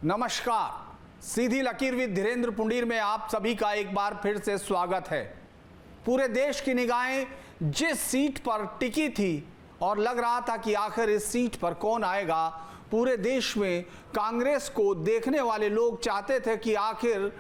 नमस्कार, सीधी लकीर विद धीरेन्द्र पुंडीर में आप सभी का एक बार फिर से स्वागत है। पूरे देश की निगाहें जिस सीट पर टिकी थी और लग रहा था कि आखिर इस सीट पर कौन आएगा, पूरे देश में कांग्रेस को देखने वाले लोग चाहते थे कि आखिर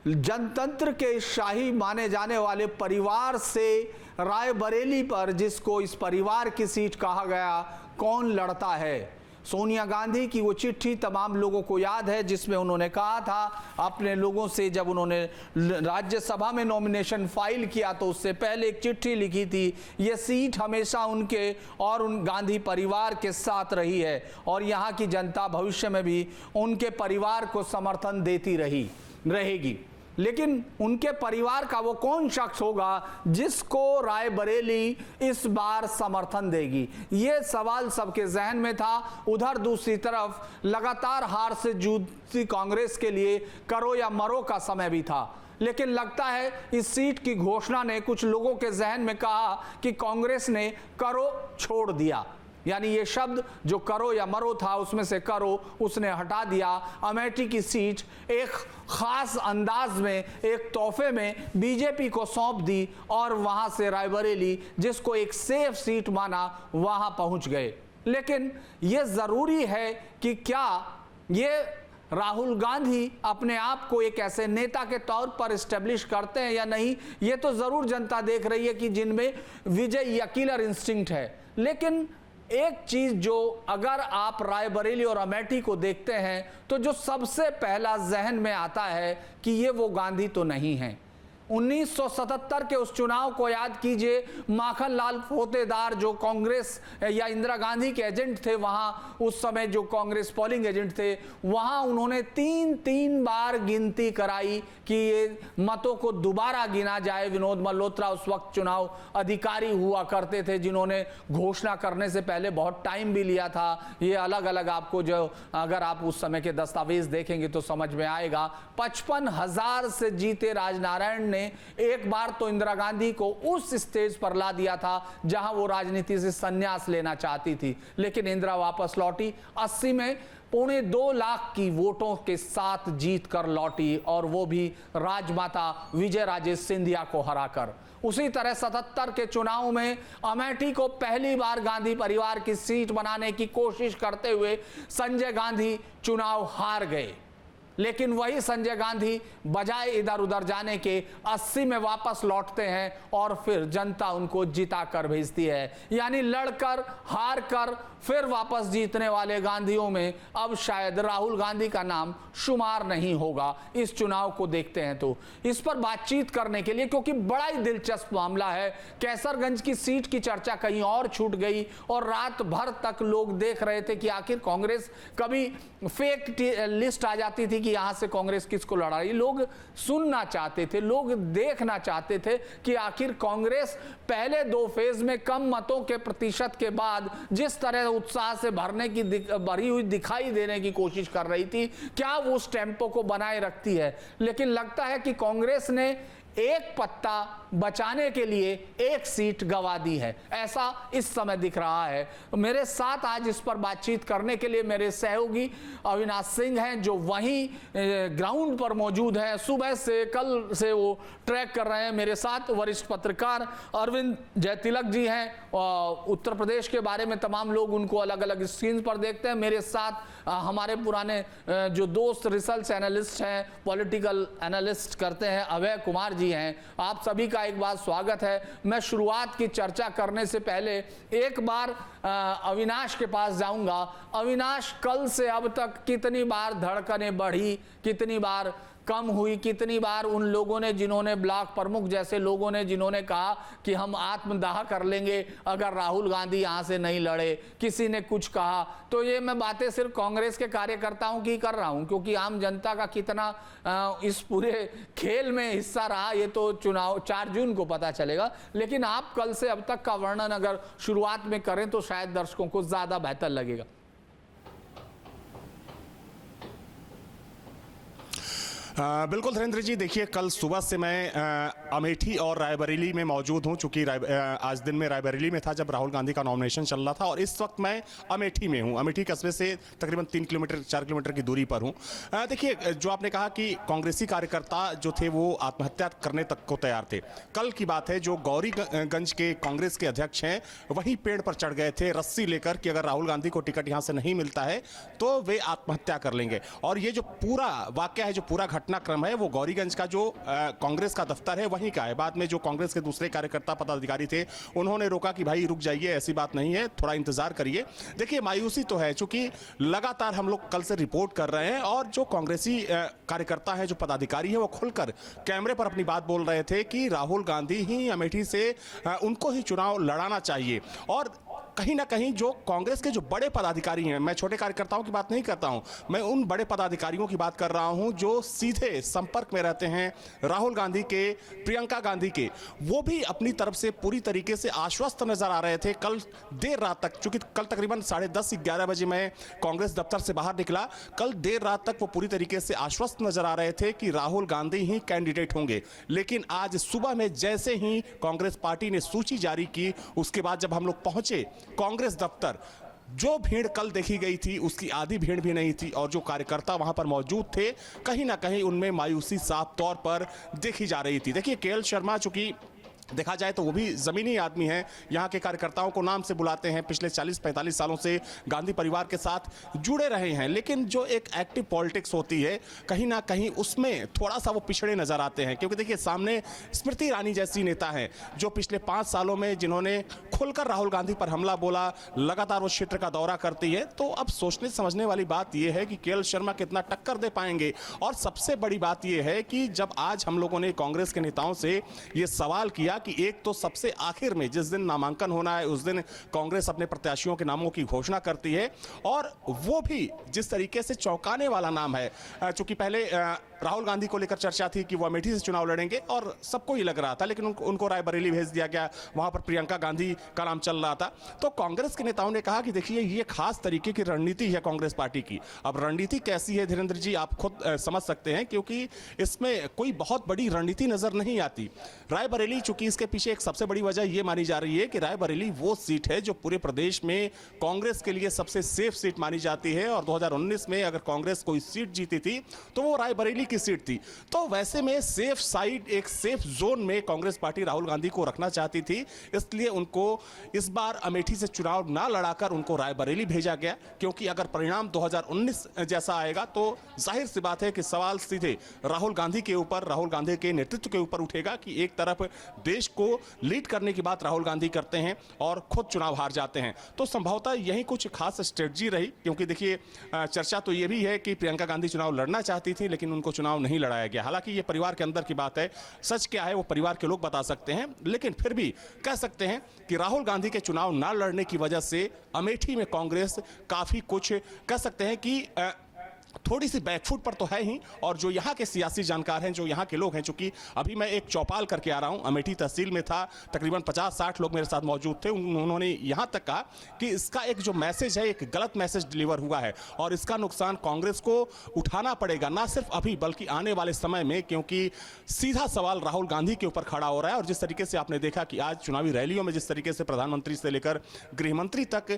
जनतंत्र के शाही माने जाने वाले परिवार से रायबरेली पर, जिसको इस परिवार की सीट कहा गया, कौन लड़ता है। सोनिया गांधी की वो चिट्ठी तमाम लोगों को याद है जिसमें उन्होंने कहा था अपने लोगों से, जब उन्होंने राज्यसभा में नॉमिनेशन फाइल किया तो उससे पहले एक चिट्ठी लिखी थी, ये सीट हमेशा उनके और उन गांधी परिवार के साथ रही है और यहाँ की जनता भविष्य में भी उनके परिवार को समर्थन देती रहेगी। लेकिन उनके परिवार का वो कौन शख्स होगा जिसको रायबरेली इस बार समर्थन देगी, ये सवाल सबके जहन में था। उधर दूसरी तरफ लगातार हार से जूझती कांग्रेस के लिए करो या मरो का समय भी था। लेकिन लगता है इस सीट की घोषणा ने कुछ लोगों के जहन में कहा कि कांग्रेस ने करो छोड़ दिया, यानी ये शब्द जो करो या मरो था उसमें से करो उसने हटा दिया। अमेठी की सीट एक खास अंदाज में, एक तोहफे में बीजेपी को सौंप दी और वहां से रायबरेली, जिसको एक सेफ सीट माना, वहां पहुंच गए। लेकिन यह जरूरी है कि क्या ये राहुल गांधी अपने आप को एक ऐसे नेता के तौर पर एस्टेब्लिश करते हैं या नहीं, ये तो जरूर जनता देख रही है कि जिनमें विजय या किलर इंस्टिंक्ट है। लेकिन एक चीज जो अगर आप रायबरेली और अमेठी को देखते हैं तो जो सबसे पहला जहन में आता है कि ये वो गांधी तो नहीं है। 1977 के उस चुनाव को याद कीजिए, माखन लाल फोतेदार जो कांग्रेस या इंदिरा गांधी के एजेंट थे, वहां उस समय जो कांग्रेस पोलिंग एजेंट थे, वहां उन्होंने तीन बार गिनती कराई कि ये मतों को दोबारा गिना जाए। विनोद मल्होत्रा उस वक्त चुनाव अधिकारी हुआ करते थे, जिन्होंने घोषणा करने से पहले बहुत टाइम भी लिया था। ये अलग अलग आपको जो अगर आप उस समय के दस्तावेज देखेंगे तो समझ में आएगा। 55,000 से जीते राजनारायण ने एक बार तो इंदिरा गांधी को उस स्टेज पर ला दिया था जहां वो राजनीति से संन्यास लेना चाहती थी, लेकिन इंदिरा वापस लौटी। 80 में 2.25 लाख की वोटों के साथ जीत कर लौटी और वो भी राजमाता विजय राजे सिंधिया को हराकर। उसी तरह 77 के चुनाव में अमेठी को पहली बार गांधी परिवार की सीट बनाने की कोशिश करते हुए संजय गांधी चुनाव हार गए। लेकिन वही संजय गांधी बजाय इधर उधर जाने के 80 में वापस लौटते हैं और फिर जनता उनको जिता कर भेजती है। यानी लड़कर हार कर फिर वापस जीतने वाले गांधियों में अब शायद राहुल गांधी का नाम शुमार नहीं होगा। इस चुनाव को देखते हैं तो इस पर बातचीत करने के लिए, क्योंकि बड़ा ही दिलचस्प मामला है, कैसरगंज की सीट की चर्चा कहीं और छूट गई और रात भर तक लोग देख रहे थे कि आखिर कांग्रेस, कभी फेक लिस्ट आ जाती थी कि यहां से कांग्रेस किसको लड़ा रही। लोग सुनना चाहते थे, लोग देखना चाहते थे कि आखिर कांग्रेस पहले 2 फेज में कम मतों के प्रतिशत के बाद जिस तरह उत्साह से भरी हुई दिखाई देने की कोशिश कर रही थी, क्या वो उस टेम्पो को बनाए रखती है। लेकिन लगता है कि कांग्रेस ने एक पत्ता बचाने के लिए एक सीट गंवा दी है, ऐसा इस समय दिख रहा है। मेरे साथ आज इस पर बातचीत करने के लिए मेरे सहयोगी अविनाश सिंह हैं, जो वहीं ग्राउंड पर मौजूद हैं, सुबह से कल से वो ट्रैक कर रहे हैं। मेरे साथ वरिष्ठ पत्रकार अरविंद जयतिलक जी हैं, उत्तर प्रदेश के बारे में तमाम लोग उनको अलग अलग स्क्रीन पर देखते हैं। मेरे साथ हमारे पुराने जो दोस्त रिसर्च एनालिस्ट हैं, पॉलिटिकल एनालिस्ट करते हैं, अभय कुमार जी हैं। आप सभी का एक बार स्वागत है। मैं शुरुआत की चर्चा करने से पहले एक बार अविनाश के पास जाऊंगा। अविनाश, कल से अब तक कितनी बार धड़कनें बढ़ी, कितनी बार कम हुई, कितनी बार उन लोगों ने, जिन्होंने ब्लॉक प्रमुख जैसे लोगों ने, जिन्होंने कहा कि हम आत्मदाह कर लेंगे अगर राहुल गांधी यहां से नहीं लड़े, किसी ने कुछ कहा। तो ये मैं बातें सिर्फ कांग्रेस के कार्यकर्ताओं की कर रहा हूं, क्योंकि आम जनता का कितना इस पूरे खेल में हिस्सा रहा ये तो चुनाव 4 जून को पता चलेगा। लेकिन आप कल से अब तक का वर्णन अगर शुरुआत में करें तो शायद दर्शकों को ज्यादा बेहतर लगेगा। बिल्कुल धीरेन्द्र जी, देखिए कल सुबह से मैं अमेठी और रायबरेली में मौजूद हूं, चूंकि आज दिन में रायबरेली में था जब राहुल गांधी का नॉमिनेशन चल रहा था, और इस वक्त मैं अमेठी में हूं। अमेठी कस्बे से तकरीबन 4 किलोमीटर की दूरी पर हूं। देखिए, जो आपने कहा कि कांग्रेसी कार्यकर्ता जो थे वो आत्महत्या करने तक को तैयार थे। कल की बात है, जो गौरीगंज के कांग्रेस के अध्यक्ष हैं वही पेड़ पर चढ़ गए थे रस्सी लेकर कि अगर राहुल गांधी को टिकट यहां से नहीं मिलता है तो वे आत्महत्या कर लेंगे। और ये जो पूरा वाकया है, जो पूरा घटनाक्रम है, वो गौरीगंज का जो कांग्रेस का दफ्तर है वहीं का है। बाद में जो कांग्रेस के दूसरे कार्यकर्ता पदाधिकारी थे उन्होंने रोका कि भाई रुक जाइए, ऐसी बात नहीं है, थोड़ा इंतजार करिए। देखिए, मायूसी तो है, चूंकि लगातार हम लोग कल से रिपोर्ट कर रहे हैं और जो कांग्रेसी कार्यकर्ता है, जो पदाधिकारी है, वो खुलकर कैमरे पर अपनी बात बोल रहे थे कि राहुल गांधी ही अमेठी से उनको ही चुनाव लड़ाना चाहिए। और कहीं ना कहीं जो कांग्रेस के जो बड़े पदाधिकारी हैं, मैं छोटे कार्यकर्ताओं की बात नहीं करता हूं, मैं उन बड़े पदाधिकारियों की बात कर रहा हूं जो सीधे संपर्क में रहते हैं राहुल गांधी के, प्रियंका गांधी के, वो भी अपनी तरफ से पूरी तरीके से आश्वस्त नजर आ रहे थे। कल देर रात तक, चूंकि कल तकरीबन 10:30-11 बजे मैं कांग्रेस दफ्तर से बाहर निकला, कल देर रात तक वो पूरी तरीके से आश्वस्त नजर आ रहे थे कि राहुल गांधी ही कैंडिडेट होंगे। लेकिन आज सुबह में जैसे ही कांग्रेस पार्टी ने सूची जारी की, उसके बाद जब हम लोग पहुंचे कांग्रेस दफ्तर, जो भीड़ कल देखी गई थी उसकी आधी भीड़ भी नहीं थी, और जो कार्यकर्ता वहां पर मौजूद थे कहीं ना कहीं उनमें मायूसी साफ तौर पर देखी जा रही थी। देखिए, केएल शर्मा, चूंकि देखा जाए तो वो भी जमीनी आदमी हैं, यहाँ के कार्यकर्ताओं को नाम से बुलाते हैं, पिछले 40-45 सालों से गांधी परिवार के साथ जुड़े रहे हैं, लेकिन जो एक एक्टिव पॉलिटिक्स होती है कहीं ना कहीं उसमें थोड़ा सा वो पिछड़े नजर आते हैं। क्योंकि देखिए, सामने स्मृति ईरानी जैसी नेता हैं जो पिछले 5 सालों में जिन्होंने खुलकर राहुल गांधी पर हमला बोला, लगातार उस क्षेत्र का दौरा करती है। तो अब सोचने समझने वाली बात यह है कि केएल शर्मा कितना टक्कर दे पाएंगे। और सबसे बड़ी बात यह है कि जब आज हम लोगों ने कांग्रेस के नेताओं से ये सवाल किया कि एक तो सबसे आखिर में जिस दिन नामांकन होना है उस दिन कांग्रेस अपने प्रत्याशियों के नामों की घोषणा करती है, और वो भी जिस तरीके से चौंकाने वाला नाम है। चूंकि पहले राहुल गांधी को लेकर चर्चा थी कि वो अमेठी से चुनाव लड़ेंगे और सबको ही लग रहा था, लेकिन उनको रायबरेली भेज दिया गया, वहां पर प्रियंका गांधी का नाम चल रहा था। तो कांग्रेस के नेताओं ने कहा कि देखिए, ये खास तरीके की रणनीति है कांग्रेस पार्टी की। अब रणनीति कैसी है धीरेन्द्र जी, आप खुद समझ सकते हैं, क्योंकि इसमें कोई बहुत बड़ी रणनीति नजर नहीं आती। रायबरेली, चूंकि इसके पीछे एक सबसे बड़ी वजह यह मानी जा रही है कि रायबरेली वो सीट है जो पूरे प्रदेश में कांग्रेस के लिए सबसे सेफ सीट मानी जाती है, और 2019 में अगर कांग्रेस कोई सीट जीती थी तो वो रायबरेली की सीट थी। तो वैसे में सेफ साइड, एक सेफ जोन में कांग्रेस पार्टी राहुल गांधी को रखना चाहती थी, इसलिए उनको इस बार अमेठी से चुनाव ना लड़ाकर उनको रायबरेली भेजा गया। क्योंकि अगर परिणाम 2019 जैसा आएगा तो जाहिर सी बात है कि सवाल सीधे राहुल गांधी के ऊपर, राहुल गांधी के नेतृत्व के ऊपर उठेगा कि एक तरफ देश को लीड करने की बात राहुल गांधी करते हैं और खुद चुनाव हार जाते हैं। तो संभवतः यही कुछ खास स्ट्रेटजी रही। क्योंकि देखिए, चर्चा तो यह भी है कि प्रियंका गांधी चुनाव लड़ना चाहती थी लेकिन उनको चुनाव नहीं लड़ाया गया। हालांकि ये परिवार के अंदर की बात है, सच क्या है वो परिवार के लोग बता सकते हैं, लेकिन फिर भी कह सकते हैं कि राहुल गांधी के चुनाव ना लड़ने की वजह से अमेठी में कांग्रेस काफी कुछ कह सकते हैं कि थोड़ी सी बैकफुट पर तो है ही। और जो यहाँ के सियासी जानकार हैं, जो यहाँ के लोग हैं, चूंकि अभी मैं एक चौपाल करके आ रहा हूँ, अमेठी तहसील में था, तकरीबन 50-60 लोग मेरे साथ मौजूद थे। उन्होंने यहाँ तक कहा कि इसका एक जो मैसेज है, एक गलत मैसेज डिलीवर हुआ है और इसका नुकसान कांग्रेस को उठाना पड़ेगा, ना सिर्फ अभी बल्कि आने वाले समय में। क्योंकि सीधा सवाल राहुल गांधी के ऊपर खड़ा हो रहा है। और जिस तरीके से आपने देखा कि आज चुनावी रैलियों में जिस तरीके से प्रधानमंत्री से लेकर गृहमंत्री तक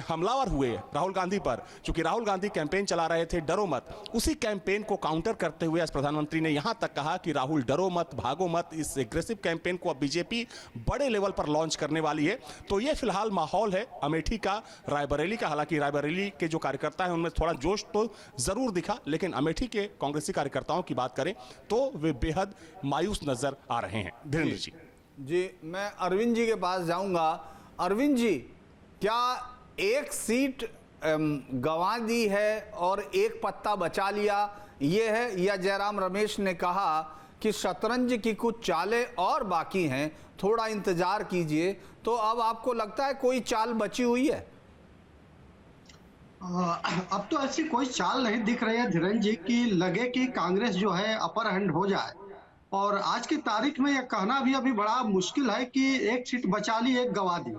हमलावर हुए राहुल गांधी पर, चूंकि राहुल गांधी कैंपेन चला रहे थे डरो मत, उसी कैंपेन को काउंटर करते हुए आज प्रधानमंत्री ने यहां तक कहा कि राहुल डरो मत, भागो मत। इस एग्रेसिव कैंपेन को अब बीजेपी बड़े लेवल पर लॉन्च करने वाली है। तो ये फिलहाल माहौल है अमेठी का, रायबरेली का। हालांकि रायबरेली के जो कार्यकर्ता हैं उनमें थोड़ा जोश तो जरूर दिखा, लेकिन अमेठी के कांग्रेसी कार्यकर्ताओं की बात करें तो वे बेहद मायूस नजर आ रहे हैं। धीरेन्द्र जी, मैं अरविंद जी के पास जाऊंगा। अरविंद जी, क्या एक सीट गंवा दी है और एक पत्ता बचा लिया ये है, या जयराम रमेश ने कहा कि शतरंज की कुछ चालें और बाकी हैं, थोड़ा इंतजार कीजिए? तो अब आपको लगता है कोई चाल बची हुई है? अब तो ऐसी कोई चाल नहीं दिख रही है धीरेन्द्र जी की लगे कि कांग्रेस जो है अपर हैंड हो जाए। और आज की तारीख में यह कहना भी अभी बड़ा मुश्किल है कि एक सीट बचा ली, एक गंवा दी।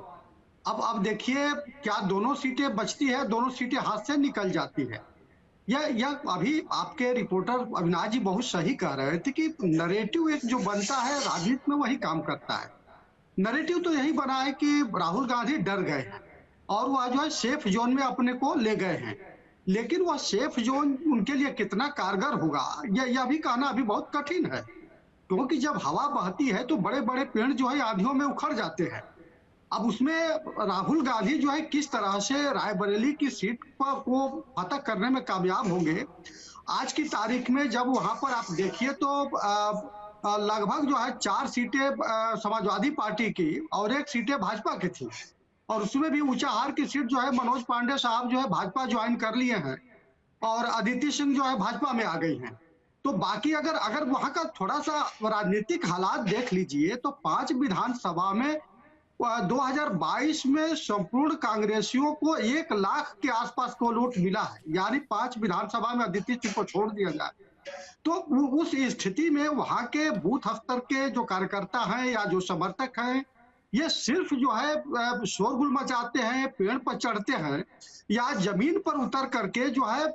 अब देखिए, क्या दोनों सीटें बचती है, दोनों सीटें हाथ से निकल जाती है, यह अभी आपके रिपोर्टर अविनाश जी बहुत सही कह रहे थे कि नरेटिव एक जो बनता है राजनीति में वही काम करता है। नरेटिव तो यही बना है कि राहुल गांधी डर गए हैं और वह जो है सेफ जोन में अपने को ले गए हैं, लेकिन वह सेफ जोन उनके लिए कितना कारगर होगा यह भी कहना अभी बहुत कठिन है, क्योंकि जब हवा बहती है तो बड़े बड़े पेड़ जो है आंधियों में उखड़ जाते हैं। अब उसमें राहुल गांधी जो है किस तरह से रायबरेली की सीट पर को फतह करने में कामयाब होंगे। आज की तारीख में जब वहां पर आप देखिए तो लगभग जो है 4 सीटें समाजवादी पार्टी की और 1 सीटें भाजपा की थी, और उसमें भी ऊंचाहार की सीट जो है मनोज पांडे साहब जो है भाजपा ज्वाइन कर लिए हैं और अदिति सिंह जो है भाजपा में आ गई हैं। तो बाकी अगर वहां का थोड़ा सा राजनीतिक हालात देख लीजिए तो 5 विधानसभा में 2022 में संपूर्ण कांग्रेसियों को 1 लाख के आसपास को वोट मिला है, यानी 5 विधानसभा में अदिति सिंह को छोड़ दिया जाए तो उस स्थिति में वहां के बूथ स्तर के जो कार्यकर्ता हैं या जो समर्थक हैं, ये सिर्फ जो है शोरगुल मचाते हैं, पेड़ पर चढ़ते हैं या जमीन पर उतर करके जो है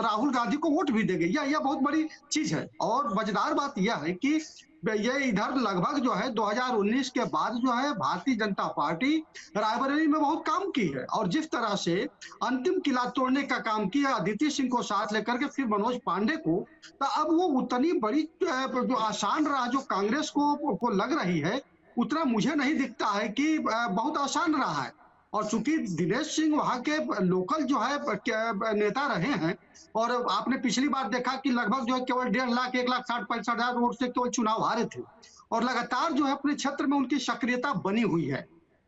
राहुल गांधी को वोट भी देंगे। यह बहुत बड़ी चीज है। और मजेदार बात यह है कि ये इधर लगभग जो है 2019 के बाद जो है भारतीय जनता पार्टी रायबरेली में बहुत काम की है, और जिस तरह से अंतिम किला तोड़ने का काम किया अदिति सिंह को साथ लेकर के फिर मनोज पांडे को, तो अब वो उतनी बड़ी जो आसान राह जो कांग्रेस को लग रही है उतना मुझे नहीं दिखता है कि बहुत आसान रहा है। और चूंकि दिनेश सिंह वहां के लोकल जो है नेता रहे हैं, और आपने पिछली बार देखा कि लगभग जो है केवल 1.5 लाख 1,60,65,000 वोट से केवल चुनाव हारे थे, और लगातार जो है अपने क्षेत्र में उनकी सक्रियता बनी हुई है।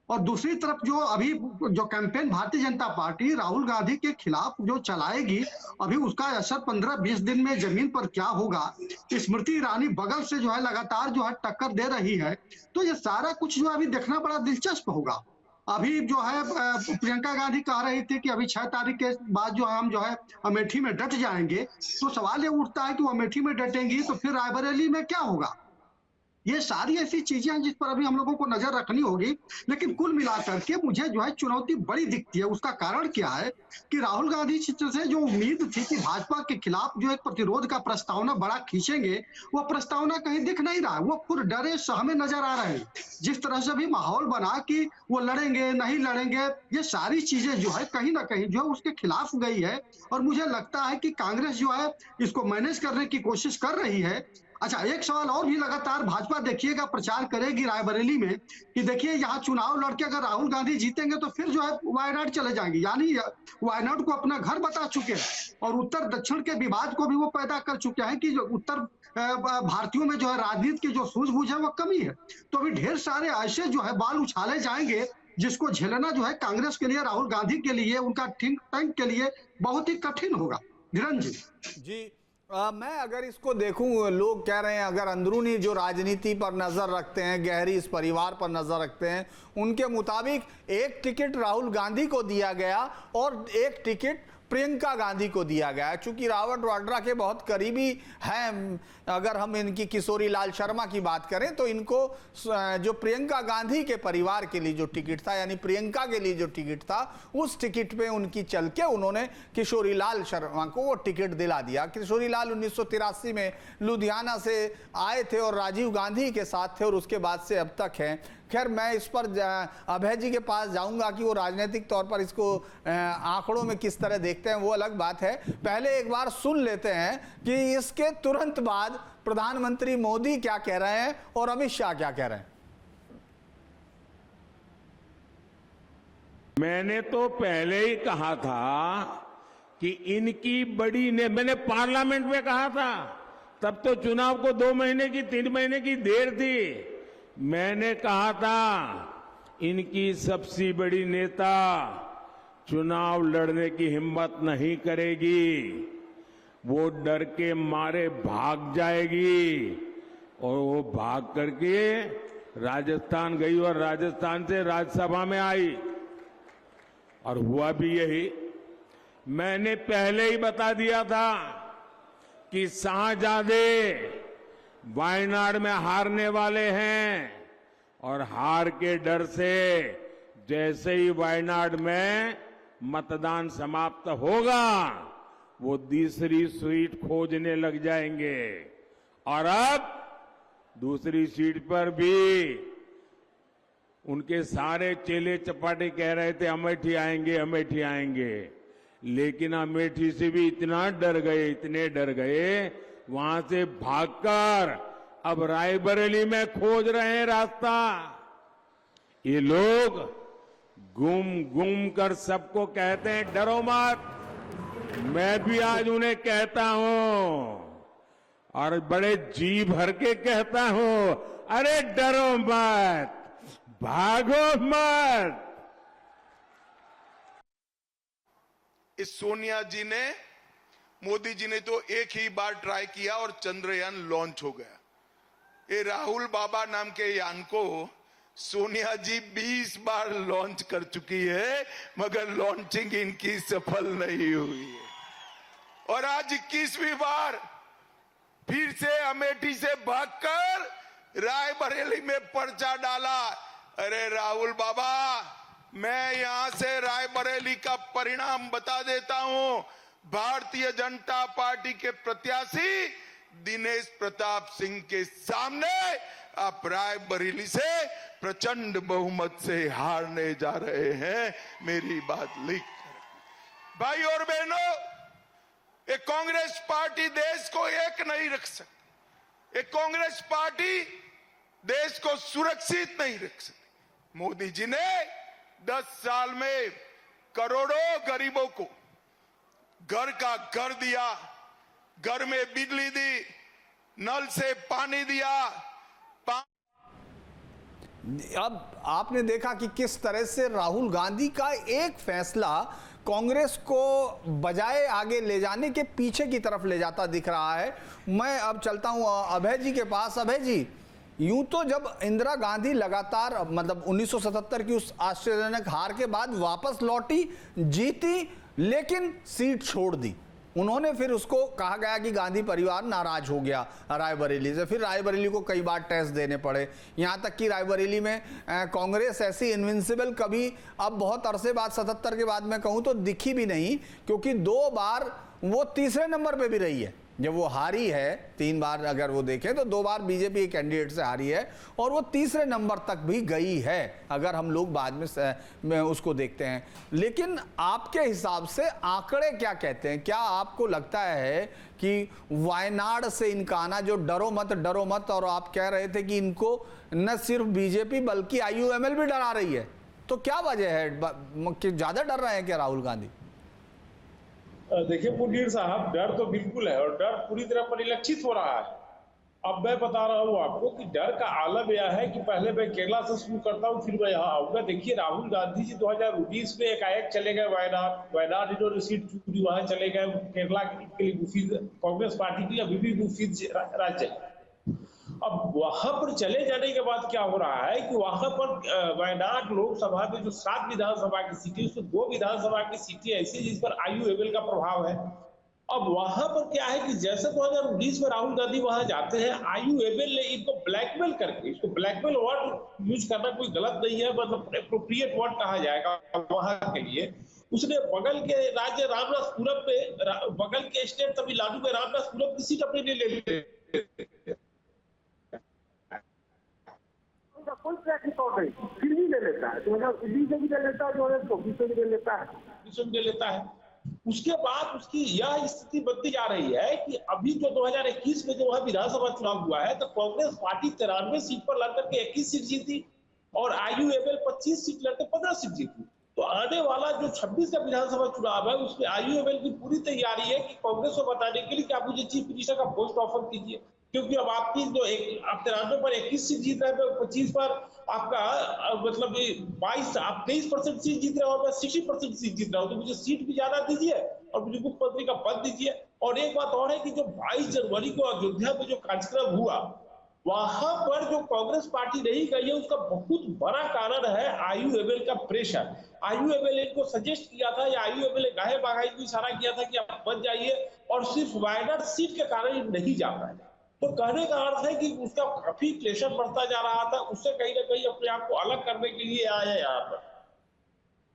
और दूसरी तरफ जो अभी जो कैंपेन भारतीय जनता पार्टी राहुल गांधी के खिलाफ जो चलाएगी, अभी उसका असर 15-20 दिन में जमीन पर क्या होगा। स्मृति ईरानी बगल से जो है लगातार जो है टक्कर दे रही है, तो ये सारा कुछ जो अभी देखना बड़ा दिलचस्प होगा। अभी जो है प्रियंका गांधी कह रही थी कि अभी 6 तारीख के बाद जो है हम जो है अमेठी में डट जाएंगे, तो सवाल ये उठता है कि वो अमेठी में डटेंगी तो फिर रायबरेली में क्या होगा। ये सारी ऐसी चीजें हैं जिस पर अभी हम लोगों को नजर रखनी होगी। लेकिन कुल मिलाकर के मुझे जो है चुनौती बड़ी दिखती है। उसका कारण क्या है कि राहुल गांधी से जो उम्मीद थी कि भाजपा के खिलाफ जो एक प्रतिरोध का प्रस्तावना बड़ा खींचेंगे, वो प्रस्तावना कहीं दिख नहीं रहा है। वो खुद डरे सहमे नजर आ रहे हैं। जिस तरह से भी माहौल बना कि वो लड़ेंगे नहीं लड़ेंगे, ये सारी चीजें जो है कहीं ना कहीं जो है उसके खिलाफ गई है। और मुझे लगता है कि कांग्रेस जो है इसको मैनेज करने की कोशिश कर रही है। अच्छा, एक सवाल और भी लगातार भाजपा देखिएगा प्रचार करेगी रायबरेली में कि देखिए यहाँ चुनाव लड़के अगर राहुल गांधी जीतेंगे तो फिर जो है वायनाड चले जाएंगे, यानी वायनाड को अपना घर बता चुके हैं और उत्तर दक्षिण के विवाद को भी वो पैदा कर चुके हैं कि जो उत्तर भारतीयों में जो है राजनीति की जो सूझबूझ है वो कमी है। तो अभी ढेर सारे ऐसे जो है बाल उछाले जाएंगे जिसको झेलना जो है कांग्रेस के लिए, राहुल गांधी के लिए, उनका थिंक टैंक के लिए बहुत ही कठिन होगा। धीरन जी मैं अगर इसको देखूं, लोग कह रहे हैं अगर अंदरूनी जो राजनीति पर नजर रखते हैं, गहरी इस परिवार पर नजर रखते हैं, उनके मुताबिक 1 टिकट राहुल गांधी को दिया गया और 1 टिकट प्रियंका गांधी को दिया गया। चूंकि रॉबर्ट वाड्रा के बहुत करीबी हैं, अगर हम इनकी किशोरी लाल शर्मा की बात करें तो इनको जो प्रियंका गांधी के परिवार के लिए जो टिकट था, यानी प्रियंका के लिए जो टिकट था, उस टिकट पे उनकी चल के उन्होंने किशोरी लाल शर्मा को वो टिकट दिला दिया। किशोरी लाल 1983 में लुधियाना से आए थे और राजीव गांधी के साथ थे और उसके बाद से अब तक हैं। खैर, मैं इस पर अभय जी के पास जाऊंगा कि वो राजनीतिक तौर पर इसको आंकड़ों में किस तरह देखते हैं, वो अलग बात है। पहले एक बार सुन लेते हैं कि इसके तुरंत बाद प्रधानमंत्री मोदी क्या कह रहे हैं और अमित शाह क्या कह रहे हैं। मैंने तो पहले ही कहा था कि इनकी बड़ी ने, मैंने पार्लियामेंट में कहा था, तब तो चुनाव को 2 महीने की 3 महीने की देर थी। मैंने कहा था इनकी सबसे बड़ी नेता चुनाव लड़ने की हिम्मत नहीं करेगी, वो डर के मारे भाग जाएगी। और वो भाग करके राजस्थान गई और राजस्थान से राज्यसभा में आई और हुआ भी यही। मैंने पहले ही बता दिया था कि शाहजादे वायनाड में हारने वाले हैं और हार के डर से जैसे ही वायनाड में मतदान समाप्त होगा वो दूसरी सीट खोजने लग जाएंगे। और अब दूसरी सीट पर भी उनके सारे चेले चपाटे कह रहे थे अमेठी आएंगे, अमेठी आएंगे, लेकिन अमेठी से भी इतना डर गए, इतने डर गए, वहां से भागकर अब रायबरेली में खोज रहे हैं रास्ता। ये लोग घूम घूम कर सबको कहते हैं डरो मत। मैं भी आज उन्हें कहता हूं और बड़े जी भर के कहता हूं, अरे डरो मत, भागो मत। इस सोनिया जी ने, मोदी जी ने तो एक ही बार ट्राई किया और चंद्रयान लॉन्च हो गया। ये राहुल बाबा नाम के यान को सोनिया जी 20 बार लॉन्च कर चुकी है, मगर लॉन्चिंग इनकी सफल नहीं हुई है। और आज 21वीं बार फिर से अमेठी से भागकर रायबरेली में पर्चा डाला। अरे राहुल बाबा, मैं यहां से रायबरेली का परिणाम बता देता हूं। भारतीय जनता पार्टी के प्रत्याशी दिनेश प्रताप सिंह के सामने आप रायबरेली से प्रचंड बहुमत से हारने जा रहे हैं। मेरी बात लिख कर भाई और बहनों, एक कांग्रेस पार्टी देश को एक नहीं रख सकती। एक कांग्रेस पार्टी देश को सुरक्षित नहीं रख सकती। मोदी जी ने 10 साल में करोड़ों गरीबों को घर का घर दिया, घर में बिजली दी, नल से पानी दिया। अब आपने देखा कि किस तरह से राहुल गांधी का एक फैसला कांग्रेस को बजाय आगे ले जाने के पीछे की तरफ ले जाता दिख रहा है। मैं अब चलता हूं अभय जी के पास। अभय जी, यूं तो जब इंदिरा गांधी लगातार मतलब 1977 की उस आश्चर्यजनक हार के बाद वापस लौटी, जीती, लेकिन सीट छोड़ दी। उन्होंने फिर उसको कहा गया कि गांधी परिवार नाराज हो गया रायबरेली से। फिर रायबरेली को कई बार टेस्ट देने पड़े, यहां तक कि रायबरेली में कांग्रेस ऐसी इनविंसिबल कभी अब बहुत अरसे बाद 77 के बाद मैं कहूं तो दिखी भी नहीं, क्योंकि 2 बार वो तीसरे नंबर पे भी रही है। जब वो हारी है 3 बार अगर वो देखें तो 2 बार बीजेपी कैंडिडेट से हारी है और वो तीसरे नंबर तक भी गई है अगर हम लोग बाद में उसको देखते हैं। लेकिन आपके हिसाब से आंकड़े क्या कहते हैं? क्या आपको लगता है कि वायनाड से इनका आना, जो डरो मत, और आप कह रहे थे कि इनको न सिर्फ बीजेपी बल्कि IUML भी डरा रही है, तो क्या वजह है कि ज्यादा डर रहे हैं क्या राहुल गांधी? देखिए मुनीर साहब, डर तो बिल्कुल है और डर पूरी तरह परिलक्षित हो रहा है। अब मैं बता रहा हूँ आपको कि डर का आलम यह है कि पहले मैं केरला से शुरू करता हूँ, फिर मैं यहाँ आऊंगा। देखिए, राहुल गांधी जी 2019 में एकाएक चले गए वायनाड इन्होंने सीट चुनी, वहां चले गए। केरला के लिए मुफीद कांग्रेस पार्टी की अभी भी मुफीद राज्य है। अब वहां पर चले जाने के बाद क्या हो रहा है कि वहां पर वायनाड लोकसभा में जो 7 विधानसभा की सीटें, उसमें 2 विधानसभा की सीटें ऐसी जिस पर IUML का प्रभाव है। अब वहां पर क्या है कि जैसे 2019 में राहुल गांधी वहां जाते हैं, IUML ने इनको ब्लैकमेल करके, इसको ब्लैकमेल वर्ड यूज करना कोई गलत नहीं है, मतलब एप्रोप्रिएट वर्ड कहा जाएगा वहां के लिए। उसने बगल के राज्य रामनाथपुरम में, बगल के स्टेट तमिलनाडु में रामनाथपुरम की सीट अपने लिए ले ली। कोई ट्रैक रिकॉर्ड नहीं, फिर भी ले लेता है। 2019 से भी ले लेता है, 2024 से भी ले लेता है, ले लेता है। उसके बाद उसकी यह स्थिति बनती जा रही है कि अभी जो 2021 में जो वह विधानसभा चुनाव हुआ है, तो कांग्रेस पार्टी 93 सीट पर लड़कर के 21 सीट जीती और IUML 25 सीट लड़कर 15 सीट जीती। तो आने वाला जो 26 का विधानसभा चुनाव है, उसमें IUML की पूरी तैयारी है कि कांग्रेस को बताने के लिए कि आप मुझे चीफ मिनिस्टर का पोस्ट ऑफर कीजिए, क्योंकि अब आपकी जो आप 93 पर 21 सीट जीत रहे हैं, 25 पर आपका मतलब 22, आप 23% सीट जीत रहे हो और मैं 60% सीट जीत रहा हूं, तो मुझे सीट भी ज्यादा दीजिए और मुझे मुख्यमंत्री का पद दीजिए। और एक बात और है कि जो 22 जनवरी को अयोध्या में जो कार्यक्रम हुआ, वहां पर जो कांग्रेस पार्टी नहीं गई है, उसका बहुत बड़ा कारण है IUML का प्रेशर। IUML को सजेस्ट किया था या IUML गाहे बागाई को इशारा किया था कि आप बच जाइए, और सिर्फ वायनाड सीट के कारण नहीं जा पाए। तो कहने का अर्थ है कि उसका काफी प्रेशर बढ़ता जा रहा था, उससे कहीं ना कहीं अपने आप को अलग करने के लिए आया यहाँ पर।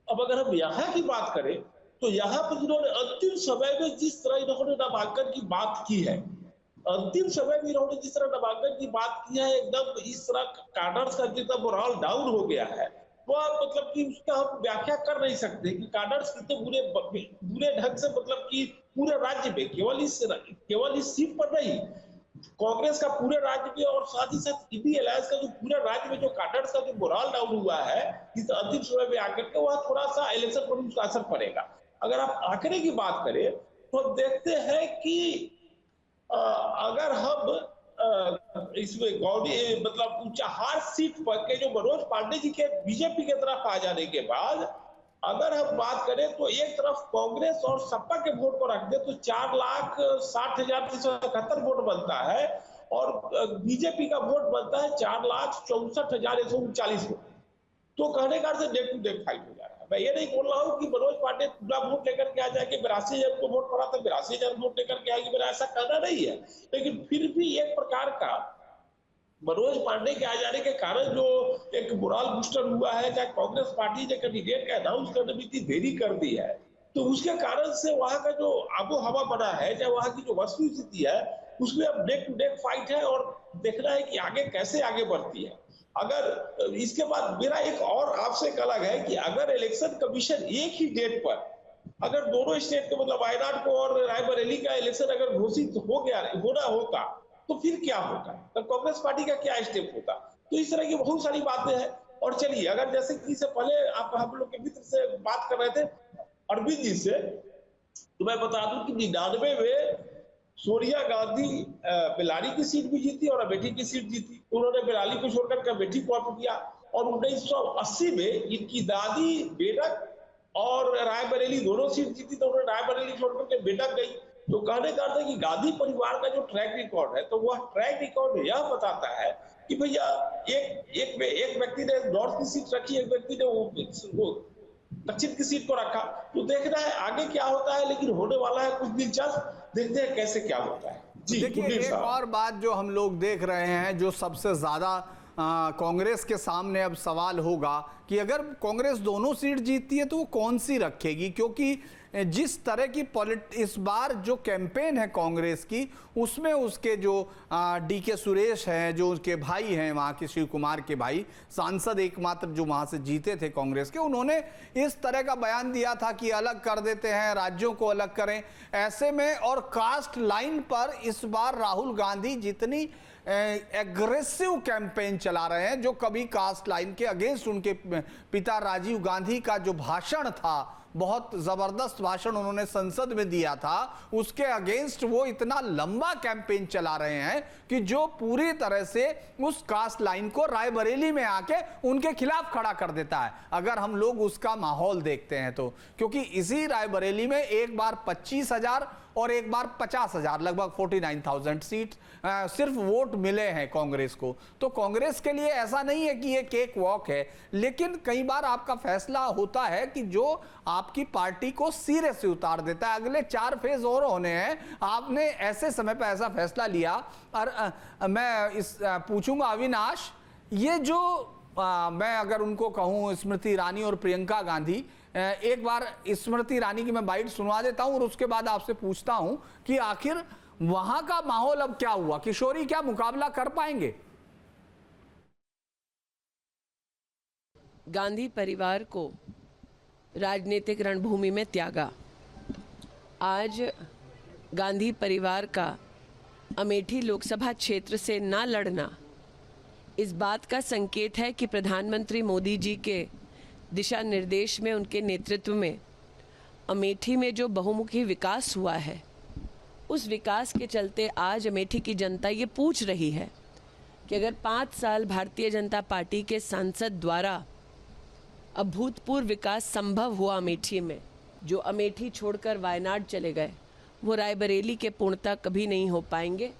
अब अगर हम यहाँ की बात करें तो यहाँ पर इन्होंने अंतिम समय में जिस तरह इन्होंने नामांकन की बात की है, अंतिम समय में इन्होंने जिस तरह नामांकन की बात की है, एकदम इस तरह काडर्स का जितना मोरल डाउन हो गया है, वो आप मतलब कि उसका हम व्याख्या कर नहीं सकते कि काडर्स कितने बुरे ढंग से, मतलब कि पूरे राज्य में केवल इस सीट पर नहीं, कांग्रेस का पूरे राज्य में और साथ ही साथ इंडी अलायंस का जो पूरे राज्य में जो काडर्स का जो मोरल डाउन हुआ है इस अंतिम समय में आकर के, वह थोड़ा सा इलेक्शन पर उसका असर पड़ेगा। अगर आप आंकड़े की बात करें तो देखते हैं कि अगर हम इसमें गौरी मतलब ऊंचाहार सीट पर के जो मनोज पांडे जी के बीजेपी की तरफ आ जाने के बाद अगर हम बात करें तो एक तरफ कांग्रेस और सपा के वोट को रख दे तो 4,60,371 वोट बनता है और बीजेपी का वोट बनता है 4,64,139 वोट। तो कहने का अर्थ नेक टू नेक फाइट हो जा रहा है। मैं ये नहीं बोल रहा हूँ कि मनोज पांडे पूरा वोट लेकर के आ जाएंगे, 82,000 को वोट पड़ा तो 82,000 वोट लेकर के आएगी, मेरा ऐसा कहना नहीं है, लेकिन फिर भी एक प्रकार का मनोज पांडे के आ जाने के कारण जो एक मोरल बूस्टर हुआ है, चाहे कांग्रेस पार्टी ने कैंडिडेट का अनाउंस करने में इतनी देरी कर दी है, तो उसके कारण से वहां का जो आबो हवा बना है, चाहे वहां की जो वस्तु स्थिति है, उसमें अब नेक टू नेक फाइट है और देखना है कि आगे कैसे आगे बढ़ती है। अगर इसके बाद मेरा एक और आपसे एक अलग है कि अगर इलेक्शन कमीशन एक ही डेट पर अगर दोनों स्टेट के मतलब वायनाड को और रायबरेली का इलेक्शन अगर घोषित होना होता तो फिर क्या होता, तो कांग्रेस पार्टी का क्या स्टेप होता। तो इस तरह की बहुत सारी बातें हैं। और चलिए, अगर जैसे कि इससे पहले आप हम लोग के मित्र से बात कर रहे थे अरविंद जी से, तो मैं बता दूं कि 99 में सोनिया गांधी बेलारी की सीट भी जीती और अमेठी की सीट जीती, उन्होंने बेलारी को छोड़कर अमेठी को अप किया। और 1980 में इनकी दादी बेडक और रायबरेली दोनों सीट जीती, तो उन्होंने रायबरेली छोड़कर के बेडक गई। तो कहने का अर्थ है कि गांधी परिवार का जो ट्रैक रिकॉर्ड है, तो वह ट्रैक रिकॉर्ड यह बताता है कि भैया एक व्यक्ति ने नॉर्थ की सीट रखी, एक व्यक्ति ने वो दक्षिण की सीट को रखा। तो देखना है आगे क्या होता है, लेकिन होने वाला है कुछ दिलचस्प, देखते हैं कैसे क्या होता है। जी देखिए, एक और बात जो हम लोग देख रहे हैं, जो सबसे ज्यादा कांग्रेस के सामने अब सवाल होगा कि अगर कांग्रेस दोनों सीट जीतती है तो वो कौन सी रखेगी, क्योंकि जिस तरह की इस बार जो कैंपेन है कांग्रेस की, उसमें उसके जो डीके सुरेश हैं, जो उसके भाई हैं वहाँ के शिव कुमार के भाई, सांसद एकमात्र जो वहाँ से जीते थे कांग्रेस के, उन्होंने इस तरह का बयान दिया था कि अलग कर देते हैं, राज्यों को अलग करें। ऐसे में और कास्ट लाइन पर इस बार राहुल गांधी जितनी एग्रेसिव कैंपेन चला रहे हैं, जो कभी कास्ट लाइन के अगेंस्ट उनके पिता राजीव गांधी का जो भाषण था, बहुत जबरदस्त भाषण उन्होंने संसद में दिया था, उसके अगेंस्ट वो इतना लंबा कैंपेन चला रहे हैं कि जो पूरी तरह से उस कास्ट लाइन को रायबरेली में आके उनके खिलाफ खड़ा कर देता है, अगर हम लोग उसका माहौल देखते हैं तो। क्योंकि इसी रायबरेली में एक बार 25,000 और एक बार 50,000, लगभग 49,000 सीट सिर्फ वोट मिले हैं कांग्रेस को। तो कांग्रेस के लिए ऐसा नहीं है कि ये केक वॉक है, लेकिन कई बार आपका फैसला होता है कि जो आपकी पार्टी को सिरे से उतार देता है। अगले 4 फेज और होने हैं, आपने ऐसे समय पर ऐसा फैसला लिया। और मैं पूछूंगा अविनाश, ये जो मैं अगर उनको कहूं स्मृति ईरानी और प्रियंका गांधी, एक बार स्मृति ईरानी की मैं बाइट सुनवा देता हूं और उसके बाद आपसे पूछता हूं कि आखिर वहां का माहौल अब क्या हुआ, किशोरी क्या मुकाबला कर पाएंगे? गांधी परिवार को राजनीतिक रणभूमि में त्यागा। आज गांधी परिवार का अमेठी लोकसभा क्षेत्र से ना लड़ना इस बात का संकेत है कि प्रधानमंत्री मोदी जी के दिशा निर्देश में, उनके नेतृत्व में अमेठी में जो बहुमुखी विकास हुआ है, उस विकास के चलते आज अमेठी की जनता ये पूछ रही है कि अगर 5 साल भारतीय जनता पार्टी के सांसद द्वारा अभूतपूर्व विकास संभव हुआ अमेठी में, जो अमेठी छोड़कर वायनाड चले गए, वो रायबरेली के पूर्णता कभी नहीं हो पाएंगे।